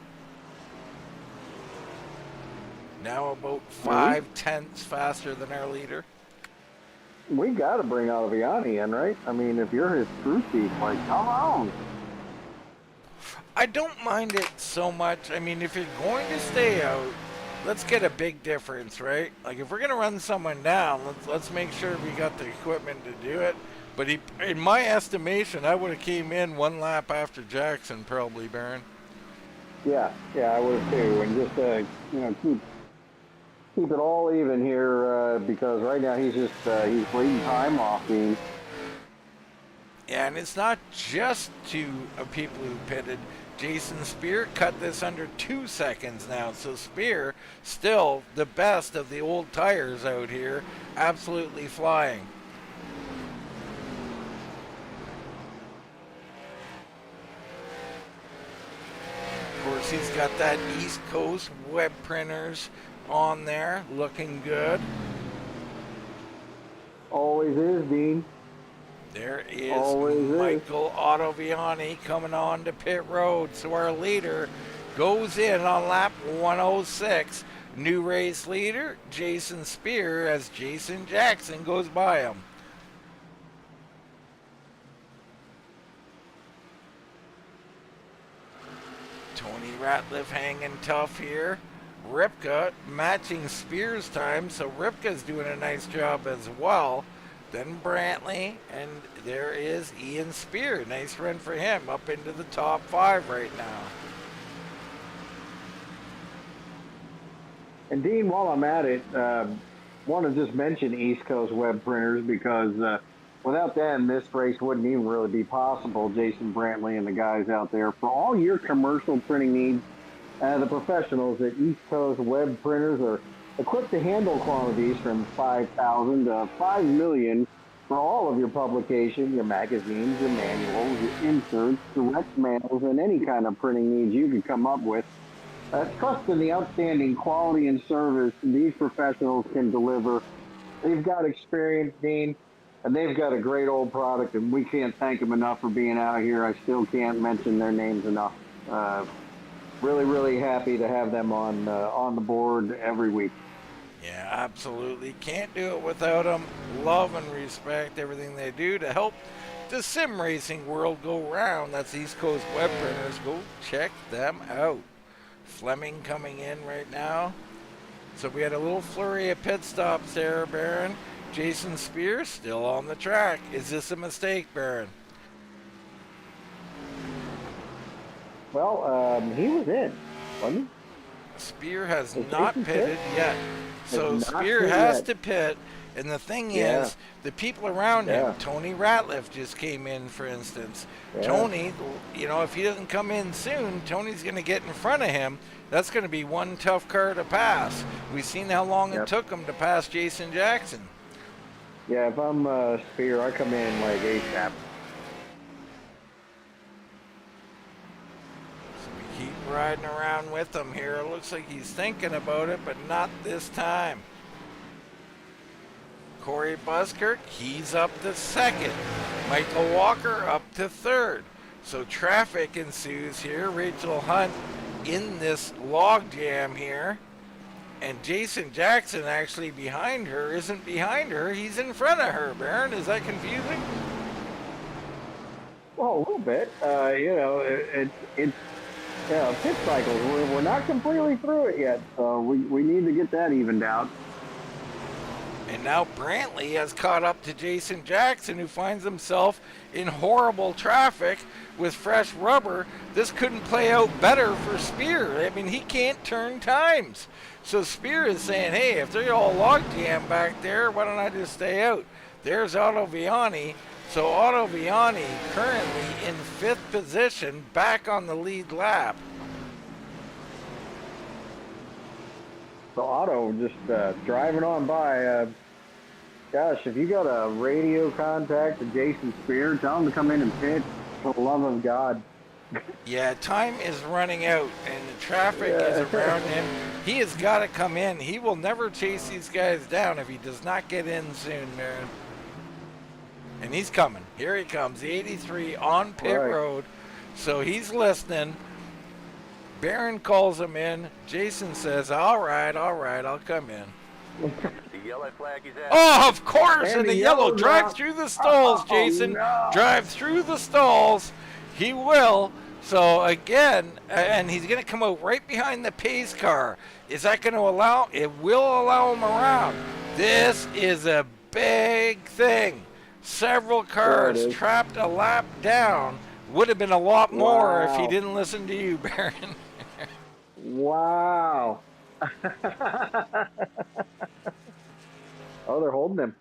Speaker 2: Now about 5/10 faster than our leader.
Speaker 3: We got to bring Viani in, right? I mean, if you're his crew chief, like, come on.
Speaker 2: I don't mind it so much. I mean, if you're going to stay out, let's get a big difference, right? Like, if we're going to run someone down, let's make sure we got the equipment to do it. But he, in my estimation, I would have came in 1 lap after Jackson, probably, Baron.
Speaker 3: Yeah, I would too. And just, you know, keep it all even here because right now he's just he's bleeding time off Dean.
Speaker 2: And it's not just two people who pitted. Jason Spear cut this under 2 seconds now. So Spear, still the best of the old tires out here, absolutely flying. Of course, he's got that East Coast web printers on there, looking good.
Speaker 3: Always is, Dean.
Speaker 2: There is
Speaker 3: Always
Speaker 2: Michael Otto Viani coming on to pit road. So our leader goes in on lap 106. New race leader, Jason Spear, as Jason Jackson goes by him. Tony Ratliff hanging tough here. Ripka matching Spears' time, so Ripka's doing a nice job as well. Then Brantley, and there is Ian Spear. Nice run for him, up into the top 5 right now.
Speaker 3: And Dean, while I'm at it, want to just mention East Coast web printers because without them, this race wouldn't even really be possible. Jason Brantley and the guys out there. For all your commercial printing needs, the professionals at East Coast web printers are equipped to handle quantities from 5,000 to 5 million for all of your publication, your magazines, your manuals, your inserts, direct mails, and any kind of printing needs you could come up with. Trust in the outstanding quality and service these professionals can deliver. They've got experience, Dean, and they've got a great old product, and we can't thank them enough for being out here. I still can't mention their names enough. Really, really happy to have them on the board every week.
Speaker 2: Yeah, absolutely. Can't do it without them. Love and respect everything they do to help the sim racing world go round. That's East Coast Web Printers. Go check them out. Fleming coming in right now. So we had a little flurry of pit stops there, Baron. Jason Spears still on the track. Is this a mistake, Baron?
Speaker 3: Well, he was in, wasn't he?
Speaker 2: Spear has
Speaker 3: Is
Speaker 2: not
Speaker 3: Jason
Speaker 2: pitted yet. So
Speaker 3: Has not
Speaker 2: Spear
Speaker 3: pitted
Speaker 2: has
Speaker 3: yet.
Speaker 2: to pit. And the thing
Speaker 3: Yeah.
Speaker 2: is, the people around
Speaker 3: Yeah.
Speaker 2: him, Tony Ratliff just came in, for instance.
Speaker 3: Yeah.
Speaker 2: Tony, you know, if he doesn't come in soon, Tony's going to get in front of him. That's going to be one tough car to pass. We've seen how long
Speaker 3: Yep.
Speaker 2: it took him to pass Jason Jackson.
Speaker 3: Yeah, if I'm Spear, I come in like ASAP.
Speaker 2: riding around with him here. It looks like he's thinking about it, but not this time. Corey Buskirk, he's up to second. Michael Walker up to third. So traffic ensues here. Rachel Hunt in this log jam here. And Jason Jackson actually behind her isn't behind her. He's in front of her, Baron. Is that confusing?
Speaker 3: Well, a little bit. It's pit cycles. We're not completely through it yet, so we need to get that evened out.
Speaker 2: And now Brantley has caught up to Jason Jackson, who finds himself in horrible traffic with fresh rubber. This couldn't play out better for Spear. I mean, he can't turn times. So Spear is saying, hey, if they're all log jam back there, why don't I just stay out? There's Otto Viani. So Otto Viani currently in 5th position, back on the lead lap.
Speaker 3: So Otto just driving on by. Gosh, if you got a radio contact to Jason Spear, tell him to come in and pit, for the love of God.
Speaker 2: Yeah, time is running out, and the traffic is around him. He has got to come in. He will never chase these guys down if he does not get in soon, man. And he's coming. Here he comes, the 83 on pit road. So he's listening. Barron calls him in. Jason says, all right, I'll come in.
Speaker 4: The yellow flag is out.
Speaker 2: Oh, of course,
Speaker 3: And
Speaker 2: in the
Speaker 3: the
Speaker 2: yellow.
Speaker 3: yellow
Speaker 2: Drive
Speaker 3: drop.
Speaker 2: through the stalls, Jason.
Speaker 3: No.
Speaker 2: Drive through the stalls. He will. So, again, and he's going to come out right behind the pace car. Is that going to allow? It will allow him around. This is a big thing. Several cars trapped a lap down. Would have been a lot more if he didn't listen to you, Baron.
Speaker 3: Wow. Oh, they're holding him.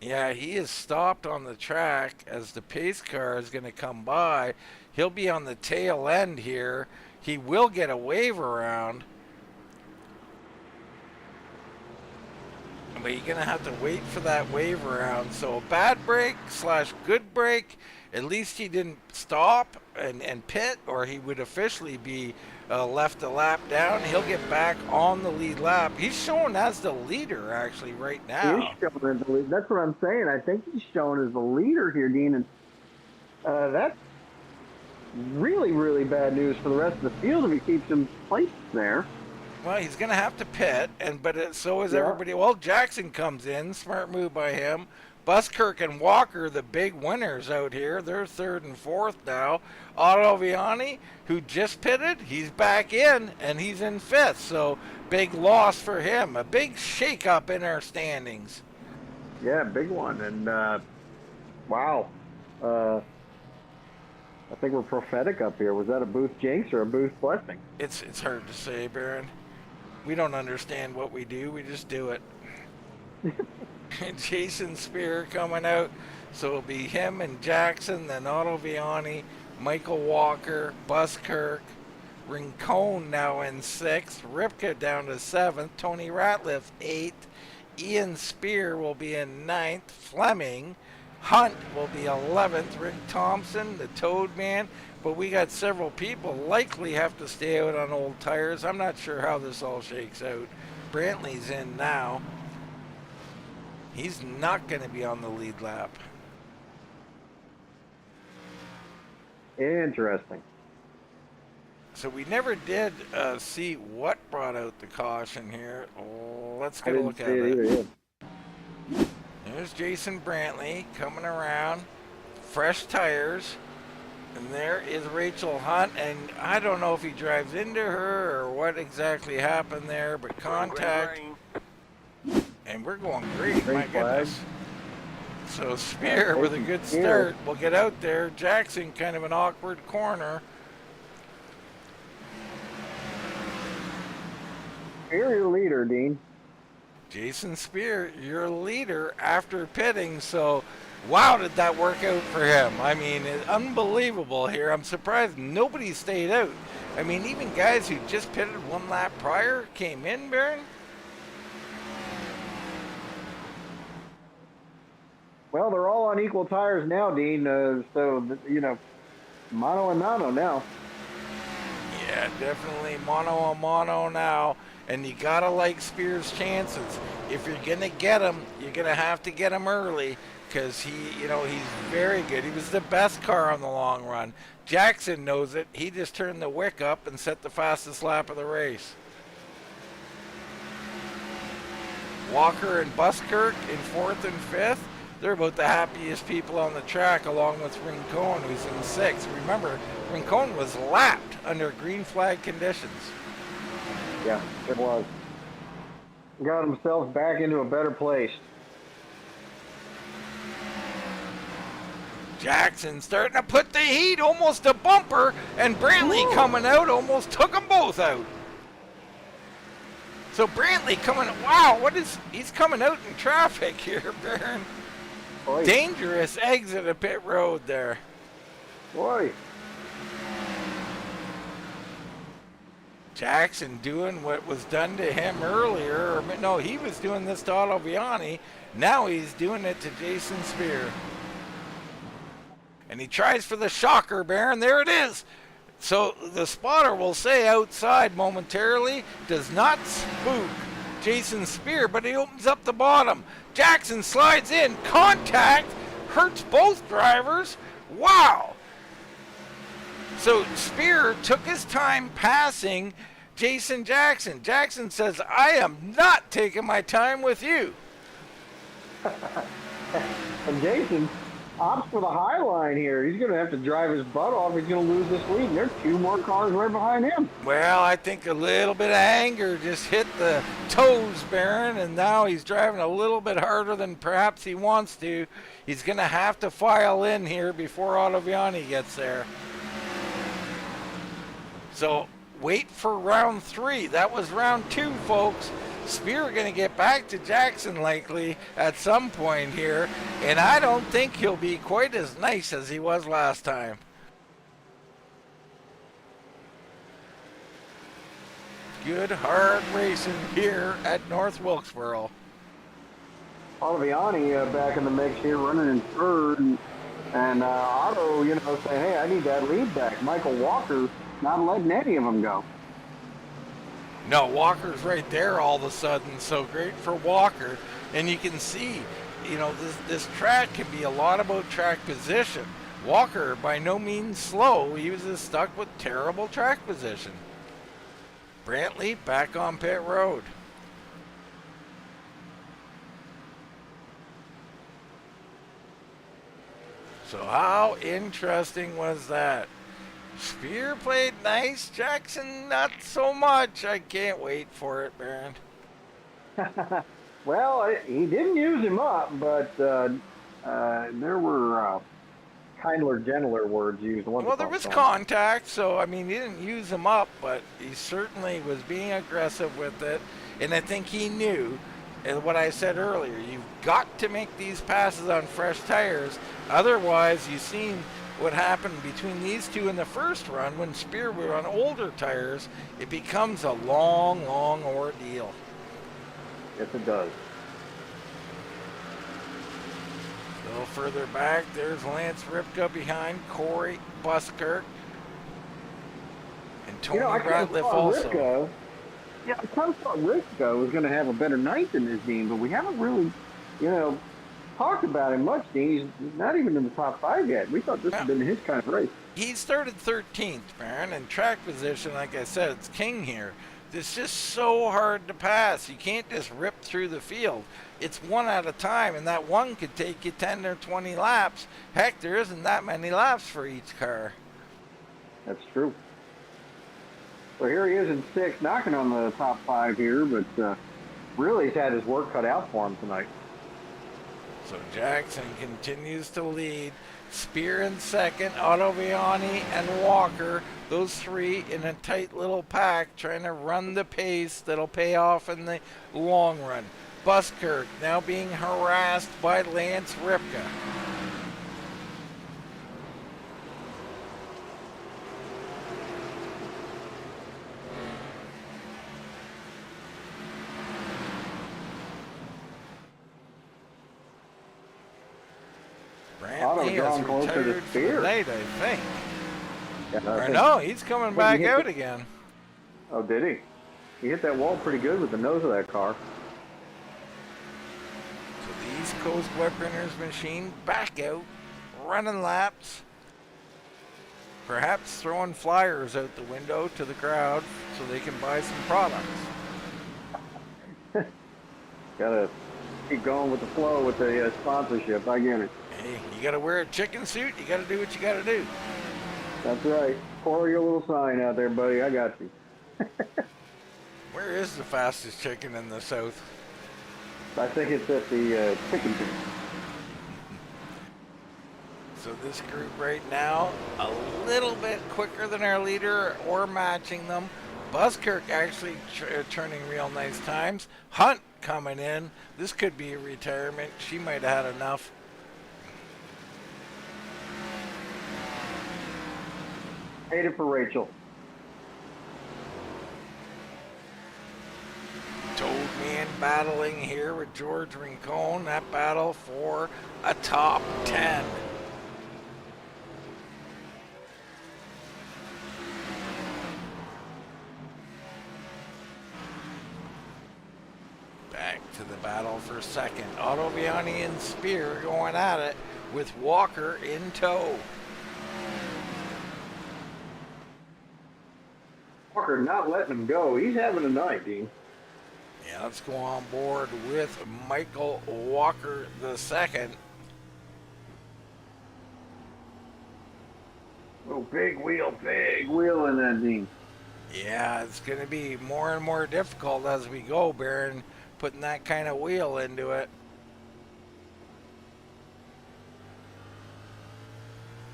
Speaker 2: Yeah, he is stopped on the track as the pace car is going to come by. He'll be on the tail end here. He will get a wave around. But you're going to have to wait for that wave around. So a bad break / good break. At least he didn't stop and pit, or he would officially be left a lap down. He'll get back on the lead lap. He's showing as the leader, actually, right now.
Speaker 3: He is showing as the leader. That's what I'm saying. I think he's showing as the leader here, Dean. And that's really, really bad news for the rest of the field if he keeps him placed there.
Speaker 2: Well, he's going to have to pit, but so is everybody. Well, Jackson comes in. Smart move by him. Buskirk and Walker, the big winners out here. They're 3rd and 4th now. Otto Viani, who just pitted, he's back in, and he's in 5th. So big loss for him. A big shake-up in our standings.
Speaker 3: Yeah, big one. And, wow. I think we're prophetic up here. Was that a Booth jinx or a Booth blessing?
Speaker 2: It's hard to say, Baron. We don't understand what we do. We just do it. Jason Spear coming out. So it'll be him and Jackson, then Otto Viani, Michael Walker, Buskirk, Rincon now in 6th, Ripka down to 7th, Tony Ratliff 8th, Ian Spear will be in 9th, Fleming, Hunt will be 11th, Rick Thompson, the Toad Man, but we got several people likely have to stay out on old tires. I'm not sure how this all shakes out. Brantley's in now. He's not going to be on the lead lap.
Speaker 3: Interesting.
Speaker 2: So we never did see what brought out the caution here. Oh, let's get a look at it. There's Jason Brantley coming around. Fresh tires. And there is Rachel Hunt. And I don't know if he drives into her or what exactly happened there, but contact. And we're going great, my goodness. So Spear with a good start. We'll get out there. Jackson kind of an awkward corner.
Speaker 3: Spear, your leader, Dean.
Speaker 2: Jason Spear, your leader after pitting. So, wow, did that work out for him? I mean, it's unbelievable here. I'm surprised nobody stayed out. I mean, even guys who just pitted one lap prior came in, Baron.
Speaker 3: Well, they're all on equal tires now, Dean. So, you know, mano a mano now.
Speaker 2: Yeah, definitely mono a mono now, and you gotta like Spears' chances. If you're gonna get him, you're gonna have to get him early, because he's very good. He was the best car on the long run. Jackson knows it. He just turned the wick up and set the fastest lap of the race. Walker and Buskirk in 4th and 5th. They're about the happiest people on the track, along with Rincon, who's in 6th. Remember, Rincon was lapped under green flag conditions.
Speaker 3: Yeah, it was. Got himself back into a better place.
Speaker 2: Jackson starting to put the heat, almost a bumper, and Brantley coming out almost took them both out. So Brantley coming, wow, he's coming out in traffic here, Baron.
Speaker 3: Boy.
Speaker 2: Dangerous exit of pit road there.
Speaker 3: Boy.
Speaker 2: Jackson doing what was done to him earlier. No, he was doing this to Ottaviani. Now he's doing it to Jason Spear. And he tries for the shocker, Baron. There it is. So the spotter will say outside momentarily, does not spook Jason Spear, but he opens up the bottom. Jackson slides in. Contact hurts both drivers. Wow. So Spear took his time passing Jason Jackson. Jackson says, I am not taking my time with you.
Speaker 3: And Jason opts for the high line here. He's going to have to drive his butt off. He's going to lose this lead. And there's 2 more cars right behind him.
Speaker 2: Well, I think a little bit of anger just hit the toes, Baron, and now he's driving a little bit harder than perhaps he wants to. He's going to have to file in here before Ottaviani gets there. So wait for round 3. That was round 2, folks. Spear going to get back to Jackson likely at some point here, and I don't think he'll be quite as nice as he was last time. Good hard racing here at North Wilkesboro.
Speaker 3: Ottaviani back in the mix here, running in 3rd, and Otto, saying, hey, I need that lead back. Michael Walker not letting any of them go.
Speaker 2: No, Walker's right there all of a sudden, so great for Walker. And you can see, this track can be a lot about track position. Walker, by no means slow, he was just stuck with terrible track position. Brantley back on pit road. So how interesting was that? Spear played nice, Jackson not so much. I can't wait for it, Baron.
Speaker 3: Well, he didn't use him up, but there were kinder, gentler words used.
Speaker 2: Well, there was contact, so, he didn't use him up, but he certainly was being aggressive with it, and I think he knew, and what I said earlier, you've got to make these passes on fresh tires, otherwise you've seen what happened between these two in the first run when Spear were on older tires. It becomes a long, long ordeal.
Speaker 3: Yes, it does.
Speaker 2: A little further back, there's Lance Ripka behind Corey Buskirk. And Tony Ratliff also.
Speaker 3: I kind of thought Ripka was going to have a better night than this Dean, but we haven't really, talked about him much, Dean. He's not even in the top 5 yet. We thought this had been his kind of race.
Speaker 2: He started 13th, Baron, and track position, like I said, it's king here. It's just so hard to pass. You can't just rip through the field. It's one at a time, and that one could take you 10 or 20 laps. Heck, there isn't that many laps for each car.
Speaker 3: That's true. So here he is in 6th, knocking on the top 5 here, but really he's had his work cut out for him tonight.
Speaker 2: So Jackson continues to lead. Spear in 2nd, Ottaviani and Walker, those 3 in a tight little pack trying to run the pace that'll pay off in the long run. Buskirk now being harassed by Lance Ripka. Brantley has retired for the night, I think.
Speaker 3: Yeah,
Speaker 2: Or no, he's coming back out again.
Speaker 3: Oh, did he? He hit that wall pretty good with the nose of that car.
Speaker 2: So the East Coast Web Printers machine back out, running laps. Perhaps throwing flyers out the window to the crowd so they can buy some products.
Speaker 3: Gotta keep going with the flow with the sponsorship. I get it.
Speaker 2: Hey, you gotta wear a chicken suit. You gotta do what you gotta do.
Speaker 3: That's right. Pour your little sign out there, buddy. I got you.
Speaker 2: Where is the fastest chicken in the South?
Speaker 3: I think it's at the chicken coop.
Speaker 2: So this group right now, a little bit quicker than our leader or matching them. Buskirk actually turning real nice times. Hunt coming in. This could be a retirement. She might have had enough.
Speaker 3: Hate it for Rachel.
Speaker 2: Toadman battling here with George Rincon. That battle for a top 10. Back to the battle for second. Ottaviani and Spear going at it with Walker in tow.
Speaker 3: Walker not letting him go. He's having a night, Dean.
Speaker 2: Yeah, let's go on board with Michael Walker II.
Speaker 3: Oh, big wheel in that, Dean.
Speaker 2: Yeah, it's going to be more and more difficult as we go, Baron, putting that kind of wheel into it.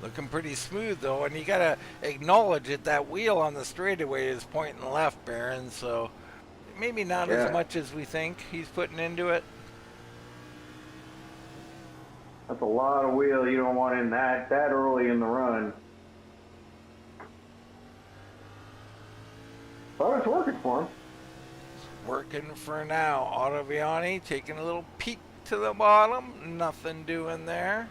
Speaker 2: Looking pretty smooth, though, and you got to acknowledge that that wheel on the straightaway is pointing left, Baron, so maybe not as much as we think he's putting into it.
Speaker 3: That's a lot of wheel you don't want in that early in the run. But it's working for him.
Speaker 2: It's working for now. Ottaviani taking a little peek to the bottom. Nothing doing there.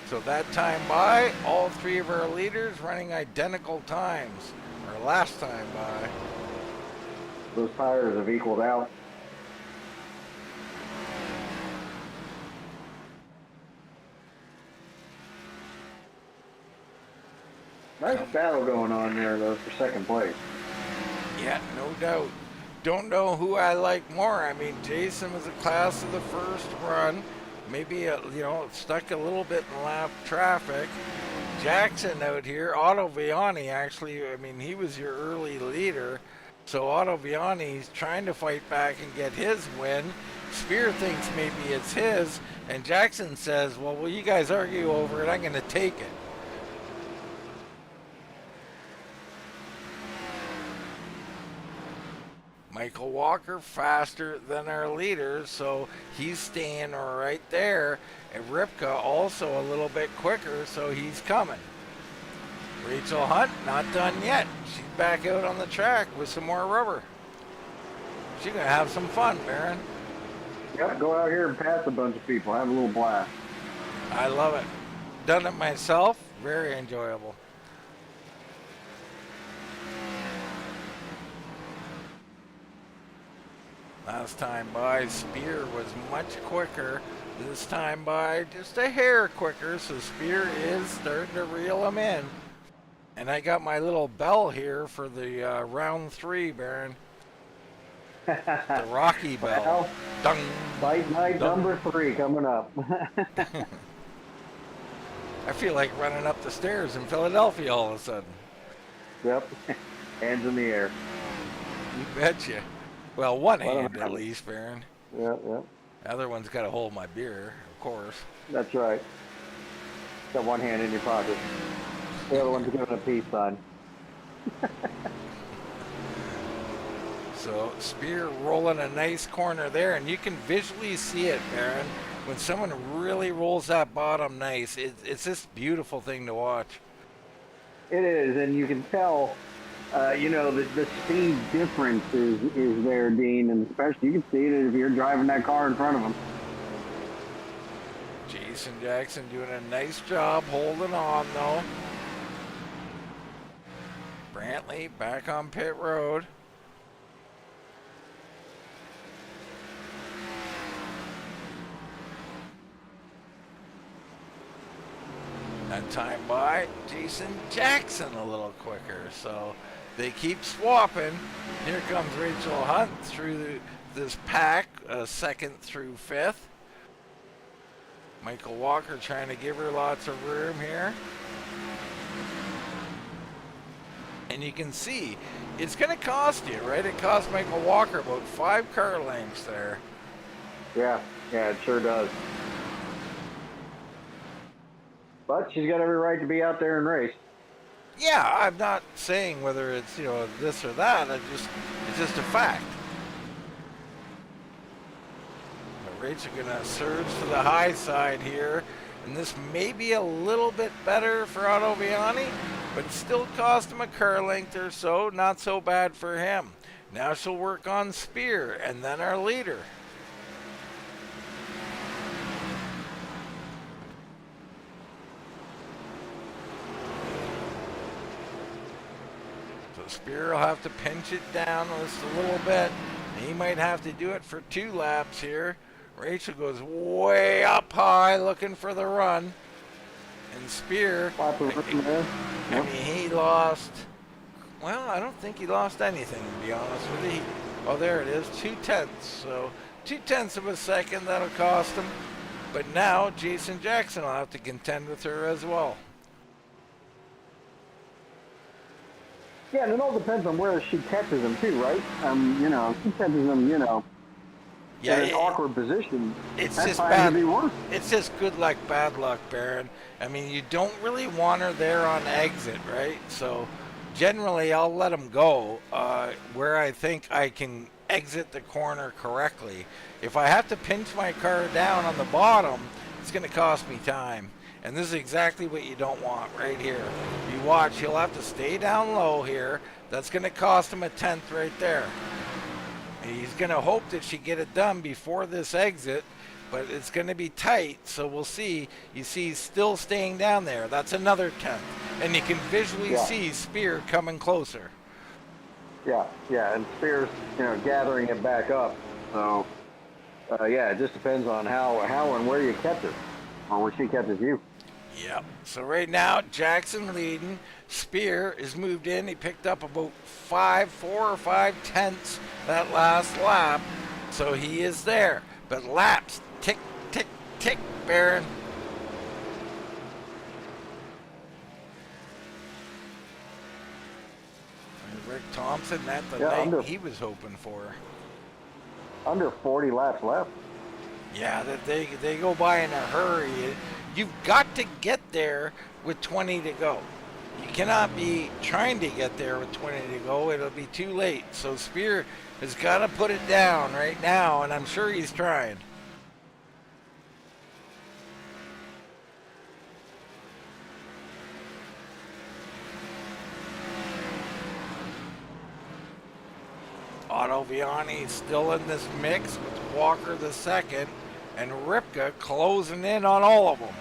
Speaker 2: So that time by, all three of our leaders running identical times. Our last time by.
Speaker 3: Those tires have equaled out. Nice battle going on there, though, for second place.
Speaker 2: Yeah, no doubt. Don't know who I like more. I mean, Jason was a class of the first run. Maybe, stuck a little bit in lap traffic. Jackson out here. Ottaviani, actually, I mean, he was your early leader. So Ottaviani's trying to fight back and get his win. Spear thinks maybe it's his. And Jackson says, well, you guys argue over it. I'm going to take it. Michael Walker faster than our leaders, so he's staying right there. And Ripka also a little bit quicker, so he's coming. Rachel Hunt, not done yet. She's back out on the track with some more rubber. She's going to have some fun, Baron.
Speaker 3: Yep, go out here and pass a bunch of people. Have a little blast.
Speaker 2: I love it. Done it myself. Very enjoyable. Last time by, Spear was much quicker. This time by, just a hair quicker, so Spear is starting to reel him in. And I got my little bell here for the round 3, Baron. The Rocky bell.
Speaker 3: Well,
Speaker 2: Dung.
Speaker 3: Fight night
Speaker 2: Dung.
Speaker 3: number 3 coming up.
Speaker 2: I feel like running up the stairs in Philadelphia all of a sudden.
Speaker 3: Yep, hands in the air.
Speaker 2: You betcha. Well, one hand at least, Baron.
Speaker 3: Yep.
Speaker 2: The other one's got to hold my beer, of course.
Speaker 3: That's right. Got one hand in your pocket. The other one's giving a peace sign.
Speaker 2: So Spear rolling a nice corner there, and you can visually see it, Baron. When someone really rolls that bottom nice, it's this beautiful thing to watch.
Speaker 3: It is, and you can tell You know, the speed difference is there, Dean, and especially you can see it if you're driving that car in front of him.
Speaker 2: Jason Jackson doing a nice job holding on, though. Brantley back on pit road. That time by Jason Jackson a little quicker, so they keep swapping. Here comes Rachel Hunt through this pack, second through fifth. Michael Walker trying to give her lots of room here. And you can see, it's going to cost you, right? It cost Michael Walker about 5 car lengths there.
Speaker 3: Yeah, it sure does. But she's got every right to be out there and race.
Speaker 2: Yeah, I'm not saying whether it's, you know, this or that. It's just a fact. But Rachel gonna surge to the high side here, and this may be a little bit better for Otto Viani, but it still cost him a car length or so. Not so bad for him. Now she'll work on Spear, and then our leader. Spear will have to pinch it down just a little bit. He might have to do it for 2 laps here. Rachel goes way up high looking for the run. And Spear, I mean, he lost, well, I don't think he lost anything, to be honest with you. Oh, there it is, 0.2. So 0.2 of a second, that'll cost him. But now Jason Jackson will have to contend with her as well.
Speaker 3: Yeah, and it all depends on where she catches him too, right? You know, if she catches him, in an awkward position.
Speaker 2: It's
Speaker 3: that's
Speaker 2: just
Speaker 3: bad. To be worse.
Speaker 2: It's just good luck, bad luck, Baron. I mean, you don't really want her there on exit, right? So generally, I'll let him go where I think I can exit the corner correctly. If I have to pinch my car down on the bottom, it's going to cost me time. And this is exactly what you don't want right here. You watch, he'll have to stay down low here. That's going to cost him a 10th right there. And he's going to hope that she get it done before this exit, but it's going to be tight, so we'll see. You see he's still staying down there. That's another 10th. And you can visually see Spear coming closer.
Speaker 3: Yeah, and Spear's, gathering it back up. So, it just depends on how and where you catch her, or where she catches you.
Speaker 2: Yep. So right now, Jackson leading. Spear is moved in. He picked up about 4 or 5 tenths that last lap. So he is there. But laps, tick, tick, tick, Baron. And Rick Thompson, that's the night he was hoping for.
Speaker 3: Under 40 laps left.
Speaker 2: Yeah, that they go by in a hurry. You've got to get there with 20 to go. You cannot be trying to get there with 20 to go. It'll be too late. So Spear has got to put it down right now, and I'm sure he's trying. Otto Viani still in this mix with Walker the second, and Ripka closing in on all of them.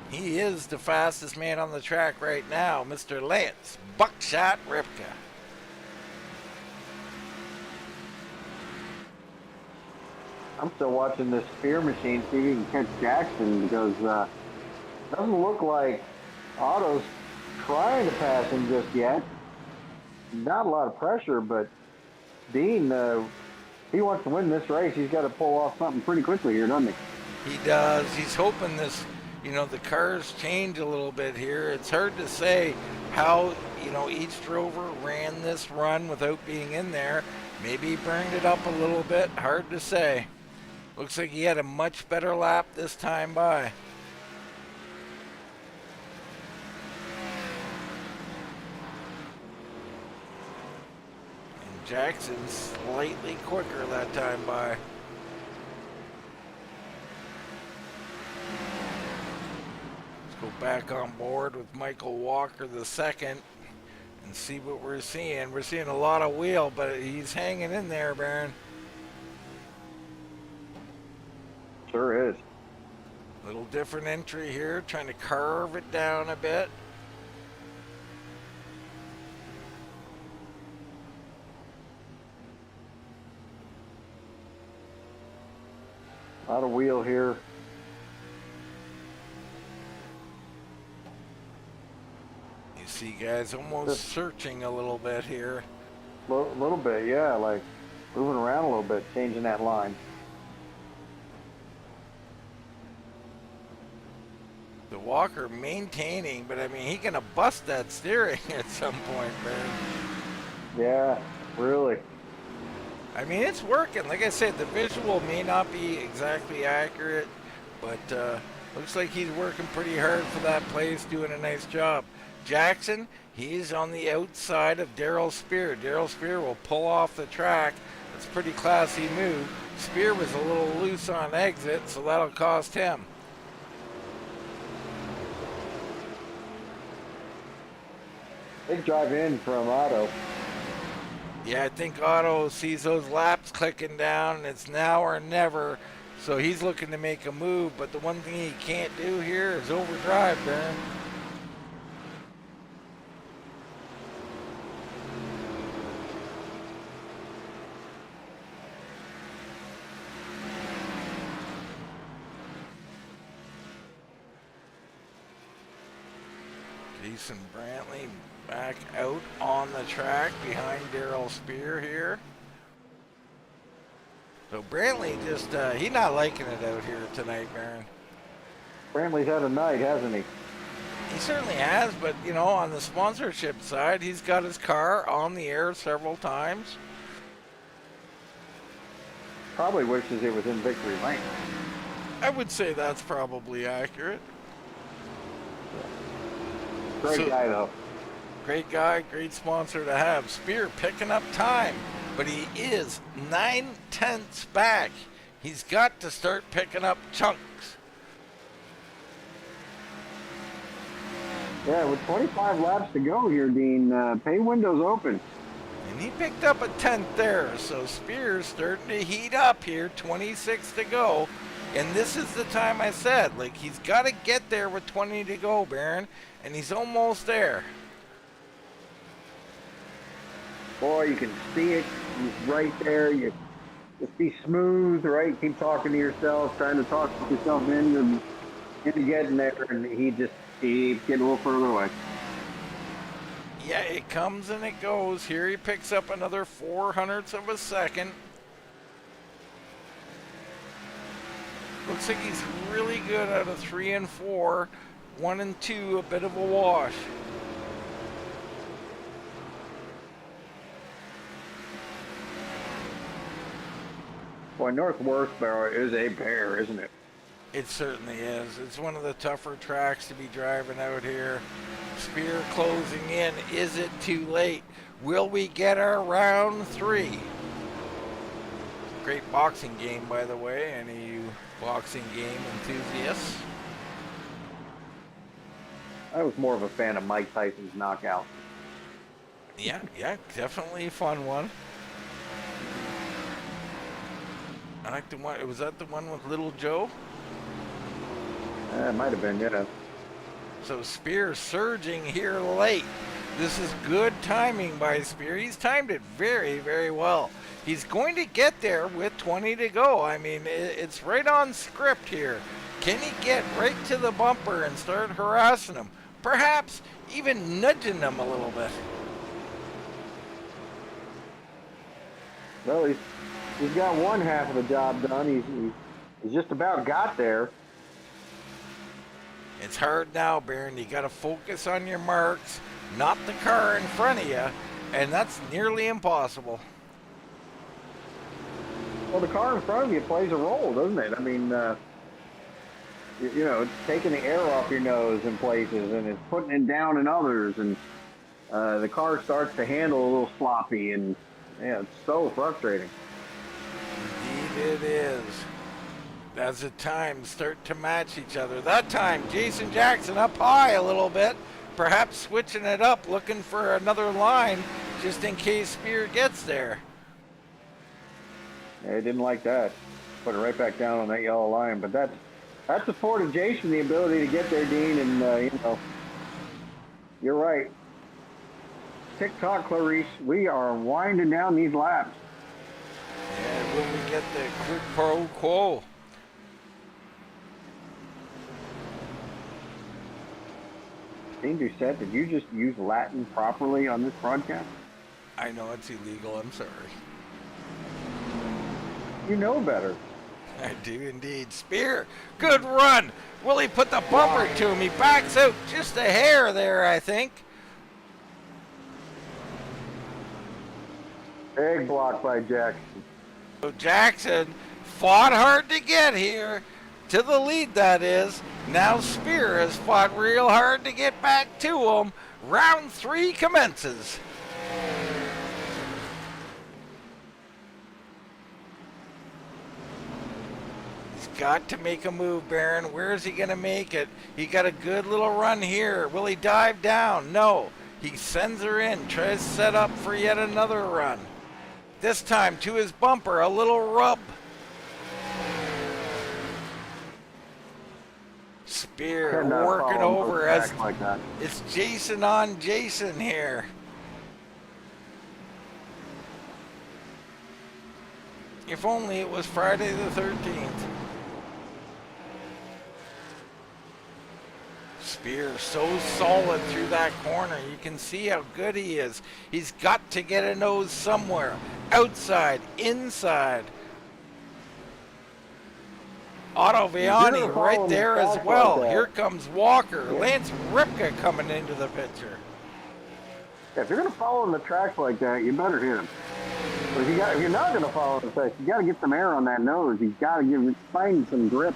Speaker 2: He is the fastest man on the track right now, Mr. Lance Buckshot Ripka.
Speaker 3: I'm still watching this Spear machine, see if he can catch Jackson, because it doesn't look like Otto's trying to pass him just yet. Not a lot of pressure, but Dean, he wants to win this race. He's got to pull off something pretty quickly here, doesn't he?
Speaker 2: He does. He's hoping this, the cars change a little bit here. It's hard to say how, each drover ran this run without being in there. Maybe he burned it up a little bit. Hard to say. Looks like he had a much better lap this time by. Jackson's slightly quicker that time by. Go back on board with Michael Walker the second and see what we're seeing. We're seeing a lot of wheel, but he's hanging in there, Baron.
Speaker 3: Sure is.
Speaker 2: Little different entry here, trying to carve it down a bit.
Speaker 3: A lot of wheel here.
Speaker 2: You see guys almost searching a little bit here.
Speaker 3: Little bit, yeah, like moving around a little bit, changing that line.
Speaker 2: The Walker maintaining, but I mean, he gonna bust that steering at some point, man.
Speaker 3: Yeah, really.
Speaker 2: I mean, it's working. Like I said, the visual may not be exactly accurate, but looks like he's working pretty hard for that place, doing a nice job. Jackson, he's on the outside of Darrell Spear. Darrell Spear will pull off the track. It's a pretty classy move. Spear was a little loose on exit, so that'll cost him.
Speaker 3: Big drive in from Otto.
Speaker 2: Yeah, I think Otto sees those laps clicking down, and it's now or never. So he's looking to make a move, but the one thing he can't do here is overdrive, Baron. Jason Brantley back out on the track behind Darrell Spear here. So Brantley just, he's not liking it out here tonight, Baron.
Speaker 3: Brantley's had a night, hasn't he?
Speaker 2: He certainly has, but, you know, on the sponsorship side, he's got his car on the air several times.
Speaker 3: Probably wishes it was in victory lane.
Speaker 2: I would say that's probably accurate.
Speaker 3: Great guy, though.
Speaker 2: Great guy, great sponsor to have. Spear picking up time, but he is 9/10 back. He's got to start picking up chunks.
Speaker 3: Yeah, with 25 laps to go here, Dean, pay window's open.
Speaker 2: And he picked up a 10th there, so Spear's starting to heat up here, 26 to go. And this is the time I said, like, he's got to get there with 20 to go, Baron, and he's almost there.
Speaker 3: Boy, you can see it. He's right there. You just be smooth, right? Keep talking to yourself, trying to talk yourself into getting there, and he just keeps getting a little further away.
Speaker 2: Yeah, it comes and it goes. Here he picks up another 0.04 of a second. Looks like he's really good out of 3 and 4. 1 and 2, a bit of a wash.
Speaker 3: Boy, North Wilkesboro is a bear, isn't it?
Speaker 2: It certainly is. It's one of the tougher tracks to be driving out here. Spear closing in. Is it too late? Will we get our round 3? Great boxing game, by the way. Any of you boxing game enthusiasts?
Speaker 3: I was more of a fan of Mike Tyson's knockout.
Speaker 2: Yeah, definitely a fun one. I like the one. Was that the one with Little Joe?
Speaker 3: It might have been, yeah.
Speaker 2: So Spear surging here late. This is good timing by Spear. He's timed it very, very well. He's going to get there with 20 to go. I mean, it's right on script here. Can he get right to the bumper and start harassing him? Perhaps even nudging them a little bit.
Speaker 3: Well, he's got one half of the job done. He's just about got there.
Speaker 2: It's hard now, Baron. You got to focus on your marks, not the car in front of you, and that's nearly impossible.
Speaker 3: Well, the car in front of you plays a role, doesn't it? I mean, you know, it's taking the air off your nose in places, and it's putting it down in others, and the car starts to handle a little sloppy, and yeah, it's so frustrating.
Speaker 2: Indeed it is. as the times start to match each other. That time, Jason Jackson up high a little bit, perhaps switching it up, looking for another line just in case Spear gets there.
Speaker 3: Yeah, I didn't like that. Put it right back down on that yellow line. But that's afforded Jason the ability to get there, Dean. And, you know, you're right. Tick-tock, Clarice. We are winding down these laps.
Speaker 2: Yeah, will we get the quid pro quo?
Speaker 3: Dean Doucette, did you just use Latin properly on this broadcast?
Speaker 2: I know it's illegal, I'm sorry.
Speaker 3: You know better.
Speaker 2: I do indeed. Spear, good run. Will he put the bumper to him? He backs out just a hair there, I think.
Speaker 3: Big block by Jackson.
Speaker 2: So Jackson fought hard to get here, to the lead that is. Now Spear has fought real hard to get back to him. Round 3 commences. Got to make a move, Baron. Where is he going to make it? He got a good little run here. Will he dive down? No. He sends her in, tries to set up for yet another run. This time to his bumper, a little rub. Spear working over as
Speaker 3: like that.
Speaker 2: It's Jason on Jason here. If only it was Friday the 13th. Spear so solid through that corner. You can see how good he is. He's got to get a nose somewhere. Outside, inside. Otto Viani right there as well. Here comes Walker. Yeah. Lance Ripka coming into the picture.
Speaker 3: Yeah, if you're going to follow in the tracks like that, you better hit him. But if you're not going to follow the tracks, you got to get some air on that nose. You got to find some grip.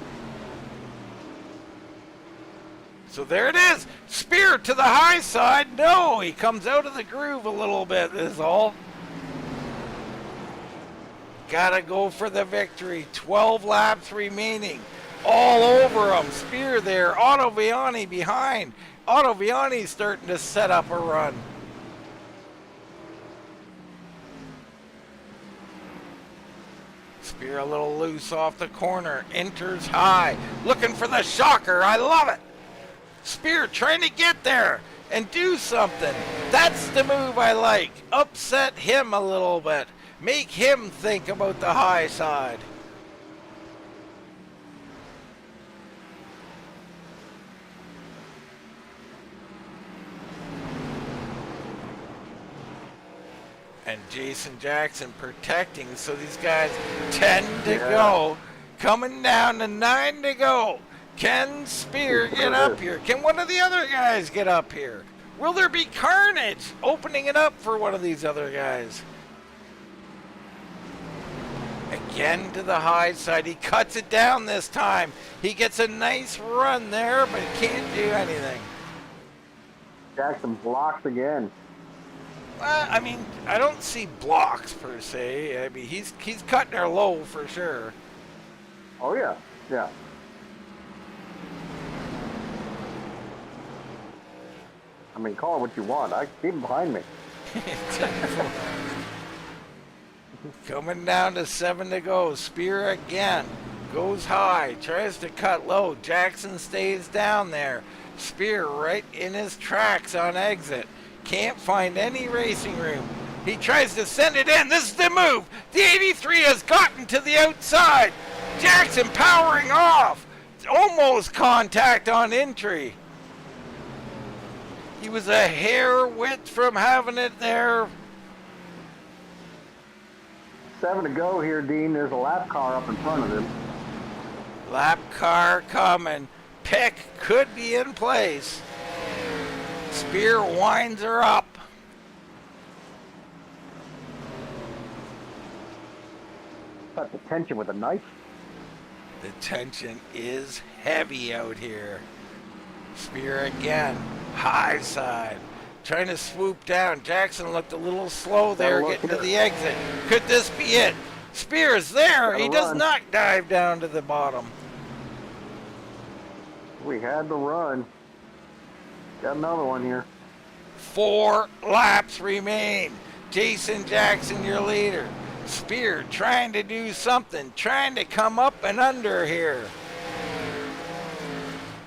Speaker 2: So there it is. Spear to the high side. No, he comes out of the groove a little bit is all. Gotta go for the victory. 12 laps remaining. All over him. Spear there. Otto Viani behind. Otto Viani starting to set up a run. Spear a little loose off the corner. Enters high. Looking for the shocker. I love it. Spear trying to get there and do something. That's the move I like. Upset him a little bit. Make him think about the high side. And Jason Jackson protecting, so these guys 10 to go. Coming down to 9 to go. Can Spear get up here? Can one of the other guys get up here? Will there be carnage opening it up for one of these other guys? Again to the high side. He cuts it down this time. He gets a nice run there, but he can't do anything.
Speaker 3: Jackson blocks again.
Speaker 2: I mean, I don't see blocks per se. I mean, he's cutting her low for sure.
Speaker 3: Oh, yeah. Yeah. I mean, call it what you want. I keep him behind me.
Speaker 2: Coming down to 7 to go. Spear again. Goes high. Tries to cut low. Jackson stays down there. Spear right in his tracks on exit. Can't find any racing room. He tries to send it in. This is the move. The 83 has gotten to the outside. Jackson powering off. Almost contact on entry. He was a hair width from having it there.
Speaker 3: 7 to go here, Dean. There's a lap car up in front of him.
Speaker 2: Lap car coming. Pick could be in place. Spear winds her up.
Speaker 3: Cut the tension with a knife.
Speaker 2: The tension is heavy out here. Spear again. High side. Trying to swoop down. Jackson looked a little slow there getting to the exit. Could this be it? Spears there.
Speaker 3: Gotta
Speaker 2: He does
Speaker 3: run.
Speaker 2: not dive down to the bottom.
Speaker 3: We had to run. Got another one here.
Speaker 2: 4 laps remain. Jason Jackson, your leader. Spear trying to do something, trying to come up and under here.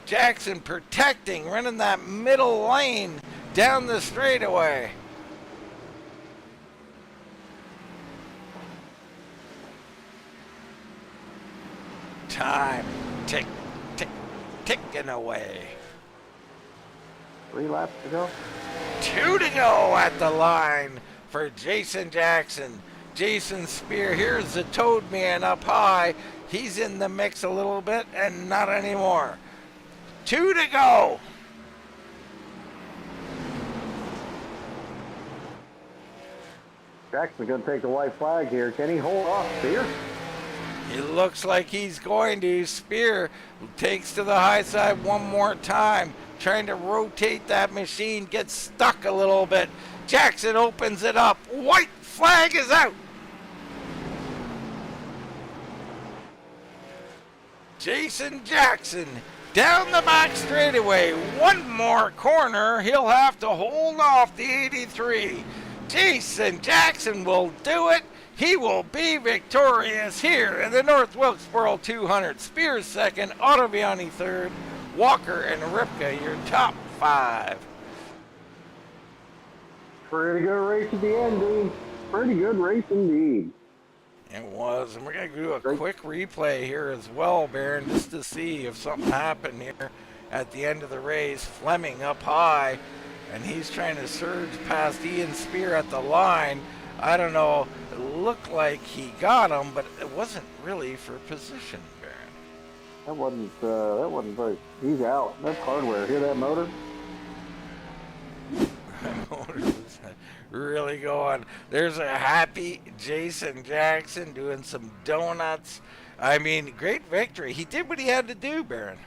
Speaker 2: Jackson protecting, running that middle lane down the straightaway. Time tick, tick, ticking away.
Speaker 3: 3 laps to go.
Speaker 2: 2 to go at the line for Jason Jackson. Jason Spear, here's the Toad Man up high. He's in the mix a little bit and not anymore. 2 to go.
Speaker 3: Jackson's going to take the white flag here. Can he hold off Spear?
Speaker 2: It looks like he's going to. Spear takes to the high side one more time, trying to rotate that machine, gets stuck a little bit. Jackson opens it up. White flag is out. Jason Jackson down the back straightaway. One more corner. He'll have to hold off the 83. Jason Jackson will do it. He will be victorious here in the North Wilkesboro 200. Spears second, Ottaviani third, Walker and Ripka your top 5.
Speaker 3: Pretty good race at the end, Dean. Pretty good race indeed.
Speaker 2: It was, and we're going to do a quick replay here as well, Baron, just to see if something happened here at the end of the race. Fleming up high, and he's trying to surge past Ian Spear at the line. I don't know, it looked like he got him, but it wasn't really for position, Baron.
Speaker 3: That wasn't very, he's out. That's hardware. Hear that motor?
Speaker 2: That motor was really going. There's a happy Jason Jackson doing some donuts. I mean, great victory. He did what he had to do, Baron.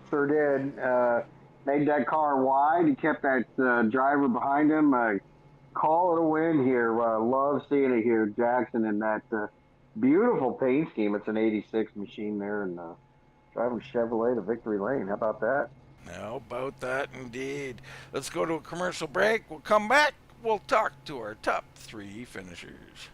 Speaker 3: Sure did. Made that car wide. He kept that driver behind him. Call it a win here. Love seeing it here. Jackson in that beautiful paint scheme. It's an 86 machine there, and driving Chevrolet to victory lane. How about that?
Speaker 2: How about that indeed. Let's go to a commercial break. We'll come back. We'll talk to our top 3 finishers.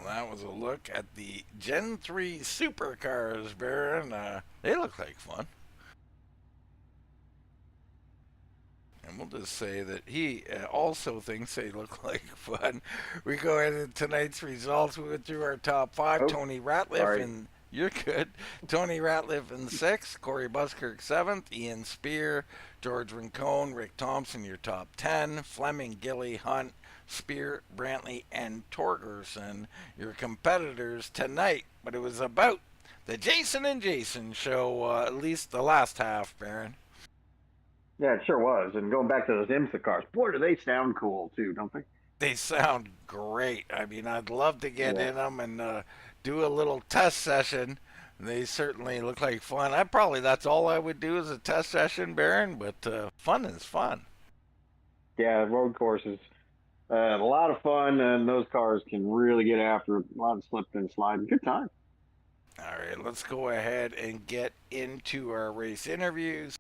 Speaker 2: That was a look at the Gen 3 supercars, Baron. They look like fun. And we'll just say that he also thinks they look like fun. We go into tonight's results. We went through our top 5. Tony Ratliff in, you're good. Tony Ratliff in 6th. Corey Buskirk 7th. Ian Spear, George Rincon, Rick Thompson, your top 10. Fleming, Gilly, Hunt, Spear, Brantley, and Torgerson, your competitors tonight. But it was about the Jason and Jason show, at least the last half, Baron.
Speaker 3: Yeah, it sure was. And going back to those IMSA cars, boy, do they sound cool, too, don't they?
Speaker 2: They sound great. I mean, I'd love to get in them and do a little test session. They certainly look like fun. That's all I would do is a test session, Baron, but fun is fun.
Speaker 3: Yeah, road courses. A lot of fun, and those cars can really get after it. A lot of slipping and sliding. Good time.
Speaker 2: All right, let's go ahead and get into our race interviews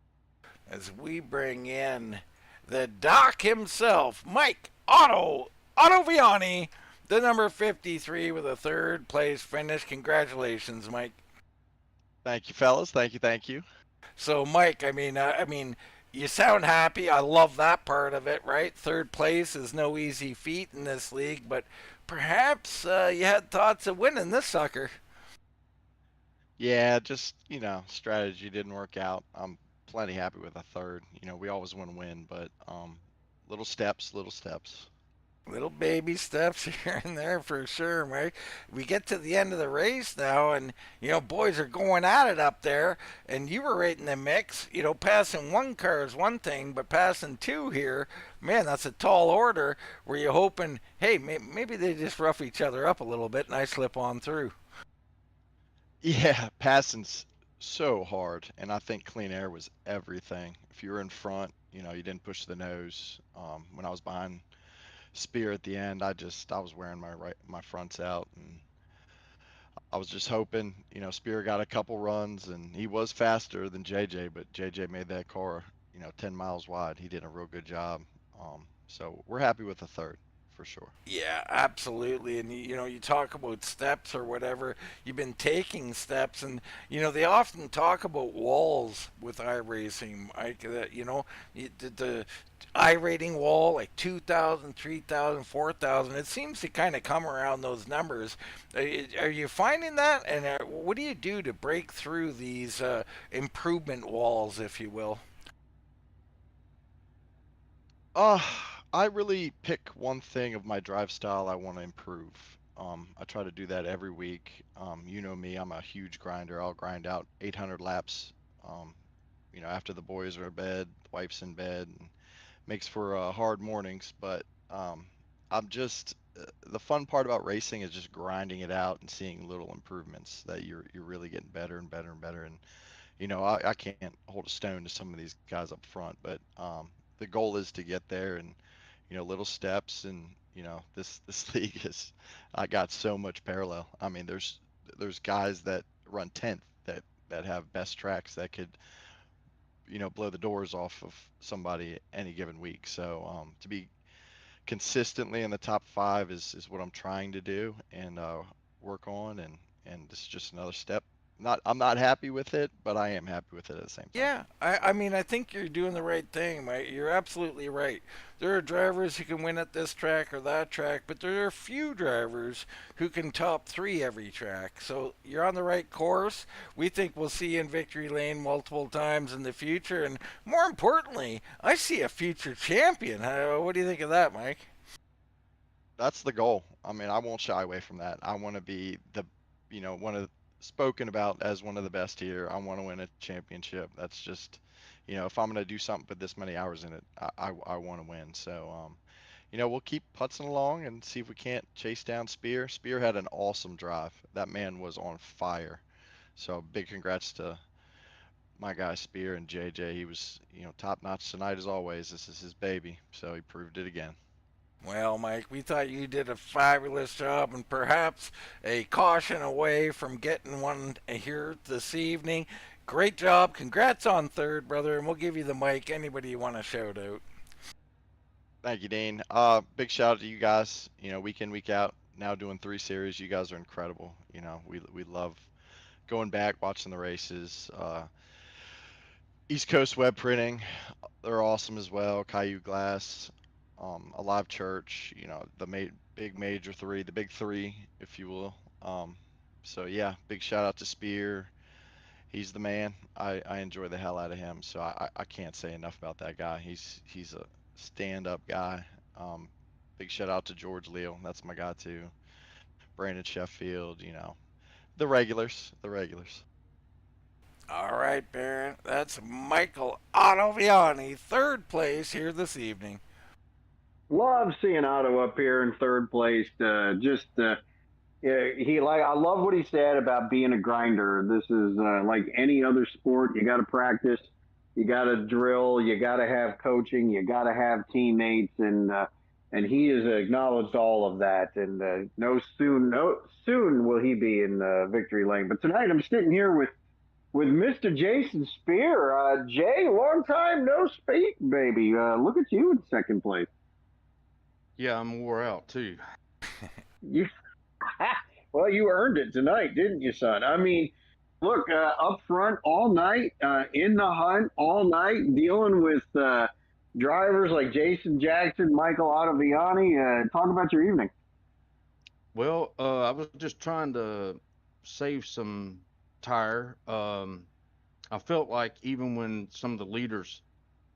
Speaker 2: as we bring in the doc himself, Mike Ottoviani, the number 53 with a third place finish. Congratulations, Mike.
Speaker 5: Thank you, fellas. Thank you. Thank you.
Speaker 2: So, Mike, I mean, you sound happy. I love that part of it, right? Third place is no easy feat in this league, but perhaps you had thoughts of winning this sucker.
Speaker 5: Yeah, just, strategy didn't work out. I'm plenty happy with a third. We always want to win, but little steps, little steps.
Speaker 2: Little baby steps here and there for sure, Mike. We get to the end of the race now, and boys are going at it up there. And you were right in the mix. Passing one car is one thing, but passing two here, man, that's a tall order. Were you hoping, hey, maybe they just rough each other up a little bit and I slip on through?
Speaker 5: Yeah, passing's so hard, and I think clean air was everything. If you were in front, you didn't push the nose. When I was behind Spear at the end, I was wearing my fronts out, and I was just hoping, Spear got a couple runs, and he was faster than JJ, but JJ made that car, 10 miles wide. He did a real good job. So we're happy with the third for sure.
Speaker 2: Yeah, absolutely. And you talk about steps or whatever. You've been taking steps, and they often talk about walls with iRacing, Mike. That the iRating wall like 2,000, 3,000, 4,000. It seems to kind of come around those numbers. Are you finding that? And what do you do to break through these improvement walls, if you will?
Speaker 5: Uh, I really pick one thing of my drive style I want to improve. I try to do that every week. You know me, I'm a huge grinder. I'll grind out 800 laps, um, after the boys are in bed, the wife's in bed, and makes for hard mornings. But I'm just the fun part about racing is just grinding it out and seeing little improvements that you're really getting better and better and better. And I can't hold a stone to some of these guys up front, but the goal is to get there, and little steps. And this league is, I got so much parallel. I mean, there's guys that run 10th that have best tracks that could blow the doors off of somebody any given week. So to be consistently in the top five is what I'm trying to do and work on, and this is just another step. I'm not happy with it, but I am happy with it at the same time.
Speaker 2: Yeah, I mean, I think you're doing the right thing, mate. You're absolutely right. There are drivers who can win at this track or that track, but there are few drivers who can top three every track. So you're on the right course. We think we'll see you in victory lane multiple times in the future, and more importantly, I see a future champion. What do you think of that, Mike?
Speaker 5: That's the goal. I mean, I won't shy away from that. I want to be one of spoken about as one of the best here. I want to win a championship. That's just, if I'm going to do something, put this many hours in it, I want to win. So, we'll keep putzing along and see if we can't chase down Spear. Spear had an awesome drive. That man was on fire. So big congrats to my guy Spear and JJ. He was, top notch tonight as always. This is his baby. So he proved it again.
Speaker 2: Well, Mike, we thought you did a fabulous job and perhaps a caution away from getting one here this evening. Great job. Congrats on third, brother, and we'll give you the mic. Anybody you want to shout out?
Speaker 5: Thank you, Dean. Big shout out to you guys. Week in, week out. Now doing 3 series. You guys are incredible. We love going back, watching the races. East Coast Web Printing, they're awesome as well. Caillou Glass, Alive Church. Big major three, the big three, if you will. So yeah, big shout out to Spear. He's the man. I enjoy the hell out of him. So I can't say enough about that guy. He's a stand-up guy. Big shout out to Jorge Leal. That's my guy too. Brandon Sheffield. The regulars. The regulars.
Speaker 2: All right, Baron. That's Michael Ottaviani, third place here this evening.
Speaker 3: Love seeing Otto up here in third place. I love what he said about being a grinder. This is like any other sport. You got to practice, you got to drill, you got to have coaching, you got to have teammates, and and he has acknowledged all of that. And no soon will he be in victory lane. But tonight I'm sitting here with Mr. Jason Spear. Jay, long time no speak, baby. Look at you in second place.
Speaker 6: Yeah, I'm wore out too.
Speaker 3: You, well, you earned it tonight, didn't you, son? I mean, look, up front all night, in the hunt all night, dealing with drivers like Jason Jackson, Michael Ottaviani. Talk about your evening.
Speaker 6: Well, I was just trying to save some tire. I felt like even when some of the leaders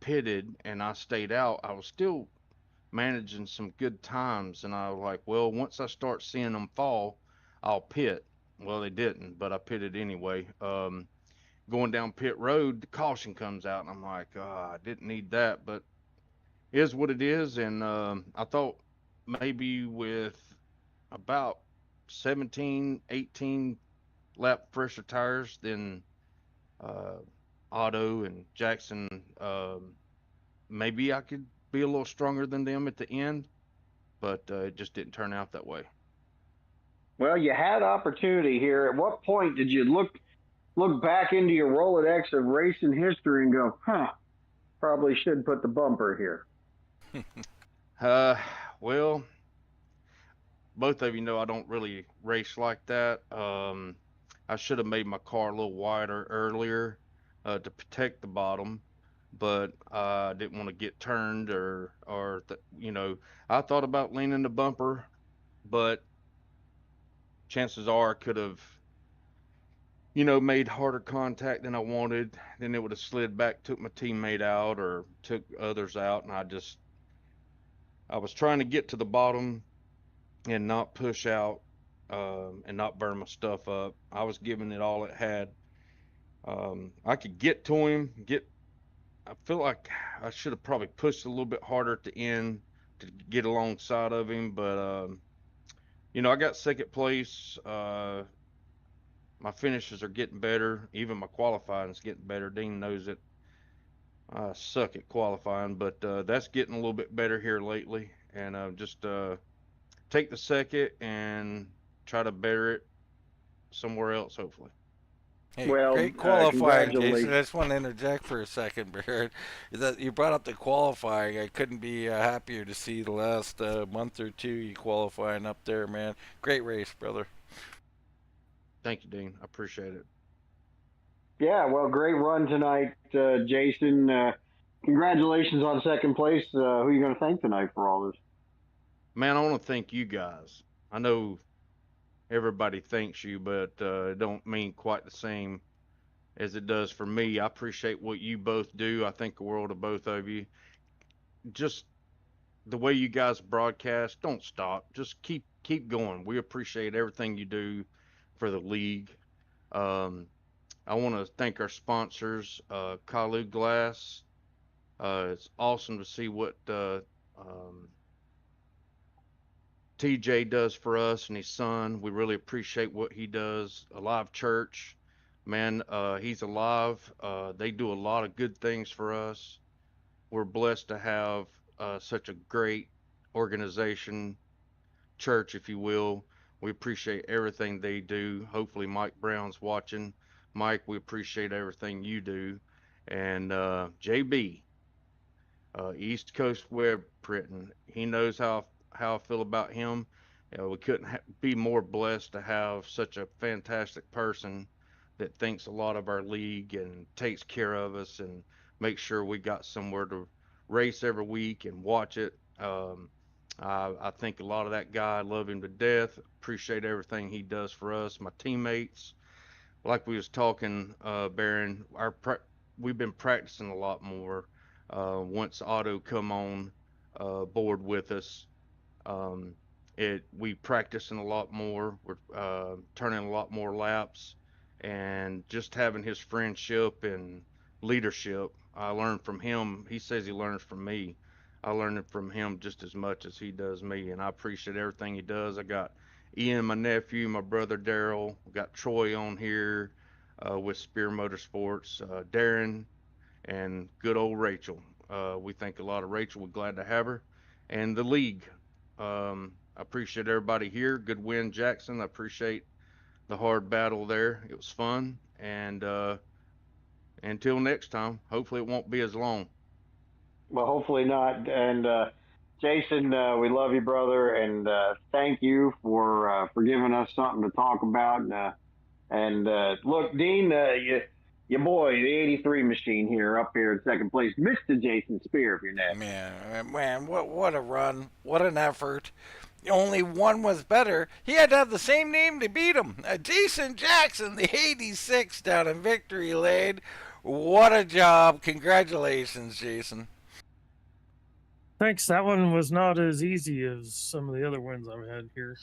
Speaker 6: pitted and I stayed out, I was still managing some good times. And I was like, well, once I start seeing them fall, I'll pit. Well, they didn't, but I pitted anyway. Going down pit road, the caution comes out, and I'm like, oh, I didn't need that, but it is what it is. And I thought maybe with about 17, 18 lap fresher tires than uh, Otto and Jackson, maybe I could be a little stronger than them at the end, but it just didn't turn out that way.
Speaker 3: Well, you had opportunity here. At what point did you look back into your Rolodex of racing history and go, probably should put the bumper here?
Speaker 6: Well, both of you know I don't really race like that. I should have made my car a little wider earlier to protect the bottom, but I didn't want to get turned I thought about leaning the bumper, but chances are I could have made harder contact than I wanted. Then it would have slid back, took my teammate out or took others out, and I was trying to get to the bottom and not push out and not burn my stuff up. I was giving it all it had. I could get to him. I feel like I should have probably pushed a little bit harder at the end to get alongside of him, but I got second place. My finishes are getting better. Even my qualifying is getting better. Dean knows it. I suck at qualifying, but that's getting a little bit better here lately. And just take the second and try to better it somewhere else, hopefully.
Speaker 2: Hey,
Speaker 3: Well,
Speaker 2: great qualifying, Jason. I
Speaker 3: congratulations.
Speaker 2: just want to interject for a second, Barrett. That you brought up the qualifying. I couldn't be happier to see the last month or two you qualifying up there, man. Great race, brother.
Speaker 6: Thank you, Dean. I appreciate it.
Speaker 3: Yeah, well, great run tonight, Jason. Congratulations on second place. Who are you going to thank tonight for all this?
Speaker 6: Man, I want to thank you guys. I know everybody thanks you, but it don't mean quite the same as it does for me. I appreciate what you both do. I think the world of both of you. Just the way you guys broadcast, don't stop. Just keep going. We appreciate everything you do for the league. Um, I want to thank our sponsors, Kalu Glass. It's awesome to see what TJ does for us and his son. We really appreciate what he does. Alive Church, man, he's alive. They do a lot of good things for us. We're blessed to have such a great organization, church, if you will. We appreciate everything they do. Hopefully, Mike Brown's watching. Mike, we appreciate everything you do. And JB, East Coast Web Printing, he knows how I feel about him. We couldn't be more blessed to have such a fantastic person that thinks a lot of our league and takes care of us and makes sure we got somewhere to race every week and watch it. I think a lot of that guy. I love him to death. Appreciate everything he does for us, my teammates. Like we was talking, Baron, we've been practicing a lot more. Once Otto come on board with us, um, we practicing a lot more. We're turning a lot more laps, and just having his friendship and leadership. I learned from him. He says he learns from me. I learn it from him just as much as he does me, and I appreciate everything he does. I got Ian, my nephew, my brother Daryl. We got Troy on here with Spear Motorsports, Darren, and good old Rachel. We think a lot of Rachel. We're glad to have her, and the league. I appreciate everybody here. Good win, Jackson. I appreciate the hard battle there. It was fun. And until next time, hopefully it won't be as long.
Speaker 3: Well, hopefully not. And Jason, we love you, brother, and thank you for giving us something to talk about. And look, Dean, your boy, the '83 machine here, up here in second place, Mr. Jason Spear, if you're next.
Speaker 2: Man, what a run! What an effort! Only one was better. He had to have the same name to beat him. Jason Jackson, the '86 down in Victory Lane. What a job! Congratulations, Jason.
Speaker 7: Thanks. That one was not as easy as some of the other ones I've had here.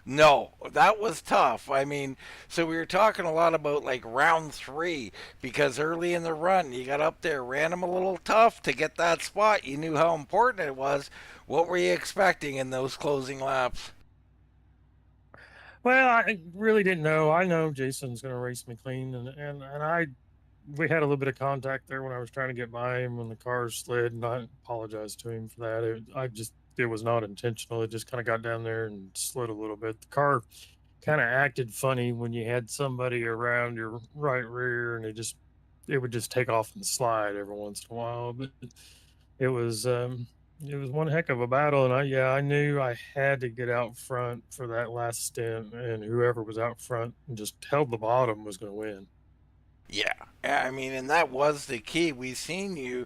Speaker 2: No, that was tough. I mean, so we were talking a lot about like round 3 because early in the run you got up there, ran him a little tough to get that spot. You knew how important it was. What were you expecting in those closing laps?
Speaker 7: Well, I really didn't know. I know Jason's going to race me clean, we had a little bit of contact there when I was trying to get by him when the car slid, and I apologize to him for that. It was not intentional. It just kind of got down there and slid a little bit. The car kind of acted funny when you had somebody around your right rear, and it would just take off and slide every once in a while. But it was one heck of a battle, and I knew I had to get out front for that last stint, and whoever was out front and just held the bottom was going to win.
Speaker 2: Yeah, I mean, and that was the key. We seen you,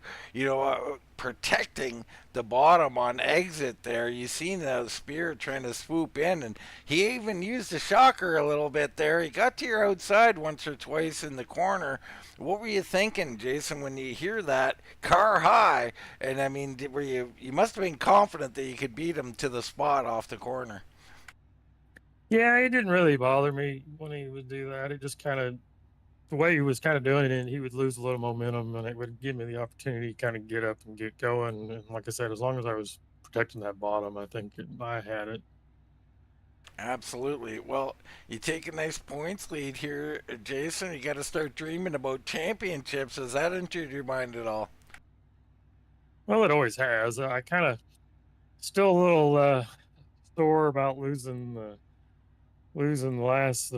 Speaker 2: protecting the bottom on exit there. You seen the Spear trying to swoop in, and he even used the shocker a little bit there. He got to your outside once or twice in the corner. What were you thinking, Jason, when you hear that car high? And I mean, were you must have been confident that you could beat him to the spot off the corner?
Speaker 7: Yeah, it didn't really bother me when he would do that. It just kind of the way he was kind of doing it, and he would lose a little momentum, and it would give me the opportunity to kind of get up and get going. And like I said, as long as I was protecting that bottom, I think I had it.
Speaker 2: Absolutely. Well, you take a nice points lead here, Jason. You got to start dreaming about championships. Has that entered your mind at all?
Speaker 7: Well, it always has. I kind of still a little sore about losing the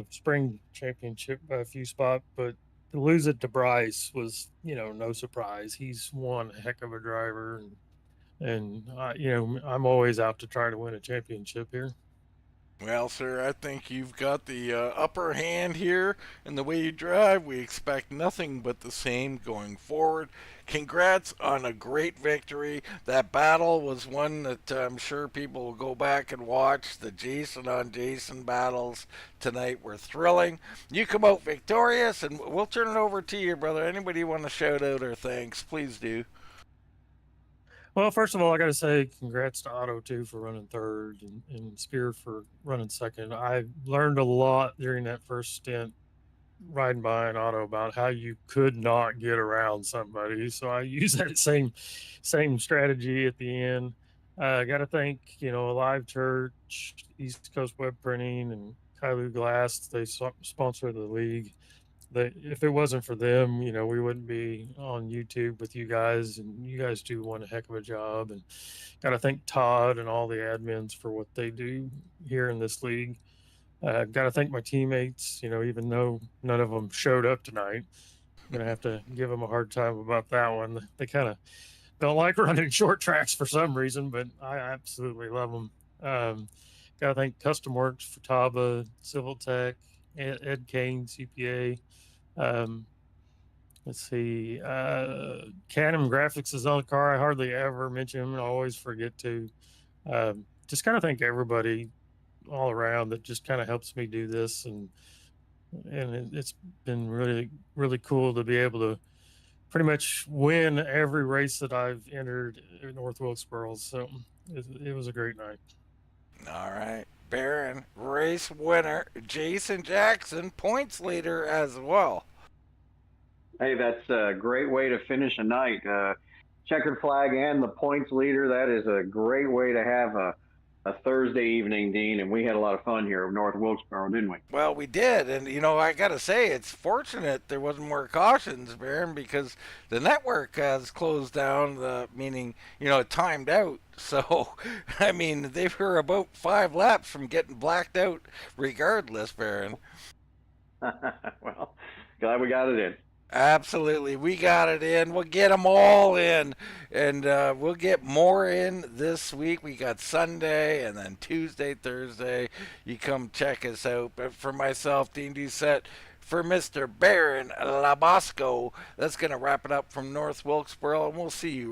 Speaker 7: spring championship by a few spots, but to lose it to Bryce was, no surprise. He's one heck of a driver, and I'm always out to try to win a championship here.
Speaker 2: Well, sir, I think you've got the upper hand here in the way you drive. We expect nothing but the same going forward. Congrats on a great victory. That battle was one that I'm sure people will go back and watch. The Jason on Jason battles tonight were thrilling. You come out victorious, and we'll turn it over to you, brother. Anybody want to shout out or thanks, please do.
Speaker 7: Well, first of all, I got to say congrats to Otto, too, for running third and Spear for running second. I learned a lot during that first stint riding by an Otto about how you could not get around somebody. So I used that same strategy at the end. I got to thank, Alive Church, East Coast Web Printing, and Kailu Glass. They sponsor the league. If it wasn't for them, we wouldn't be on YouTube with you guys, and you guys do one heck of a job. And got to thank Todd and all the admins for what they do here in this league. Got to thank my teammates, even though none of them showed up tonight. I'm going to have to give them a hard time about that one. They kind of don't like running short tracks for some reason, but I absolutely love them. Got to thank Custom Works for Taba, Civil Tech, Ed Kane, CPA. Let's see. Canon Graphics is on the car. I hardly ever mention him, and I always forget to. Just kind of thank everybody all around that just kind of helps me do this, and it's been really, really cool to be able to pretty much win every race that I've entered in North Wilkesboro. So it was a great night.
Speaker 2: All right. Baron, race winner, Jason Jackson, points leader as well.
Speaker 3: Hey, that's a great way to finish a night. Checkered flag and the points leader. That is a great way to have Thursday evening, Dean, and we had a lot of fun here in North Wilkesboro, didn't we?
Speaker 2: Well, we did, and I got to say, it's fortunate there wasn't more cautions, Baron, because the network has closed down. Meaning, it timed out. So, I mean, they were about 5 laps from getting blacked out, regardless, Baron.
Speaker 3: Well, glad we got it in.
Speaker 2: Absolutely. We got it in. We'll get them all in. And we'll get more in this week. We got Sunday and then Tuesday, Thursday. You come check us out. But for myself, Dean Doucette, for Mr. Baron Labasco, that's going to wrap it up from North Wilkesboro. And we'll see you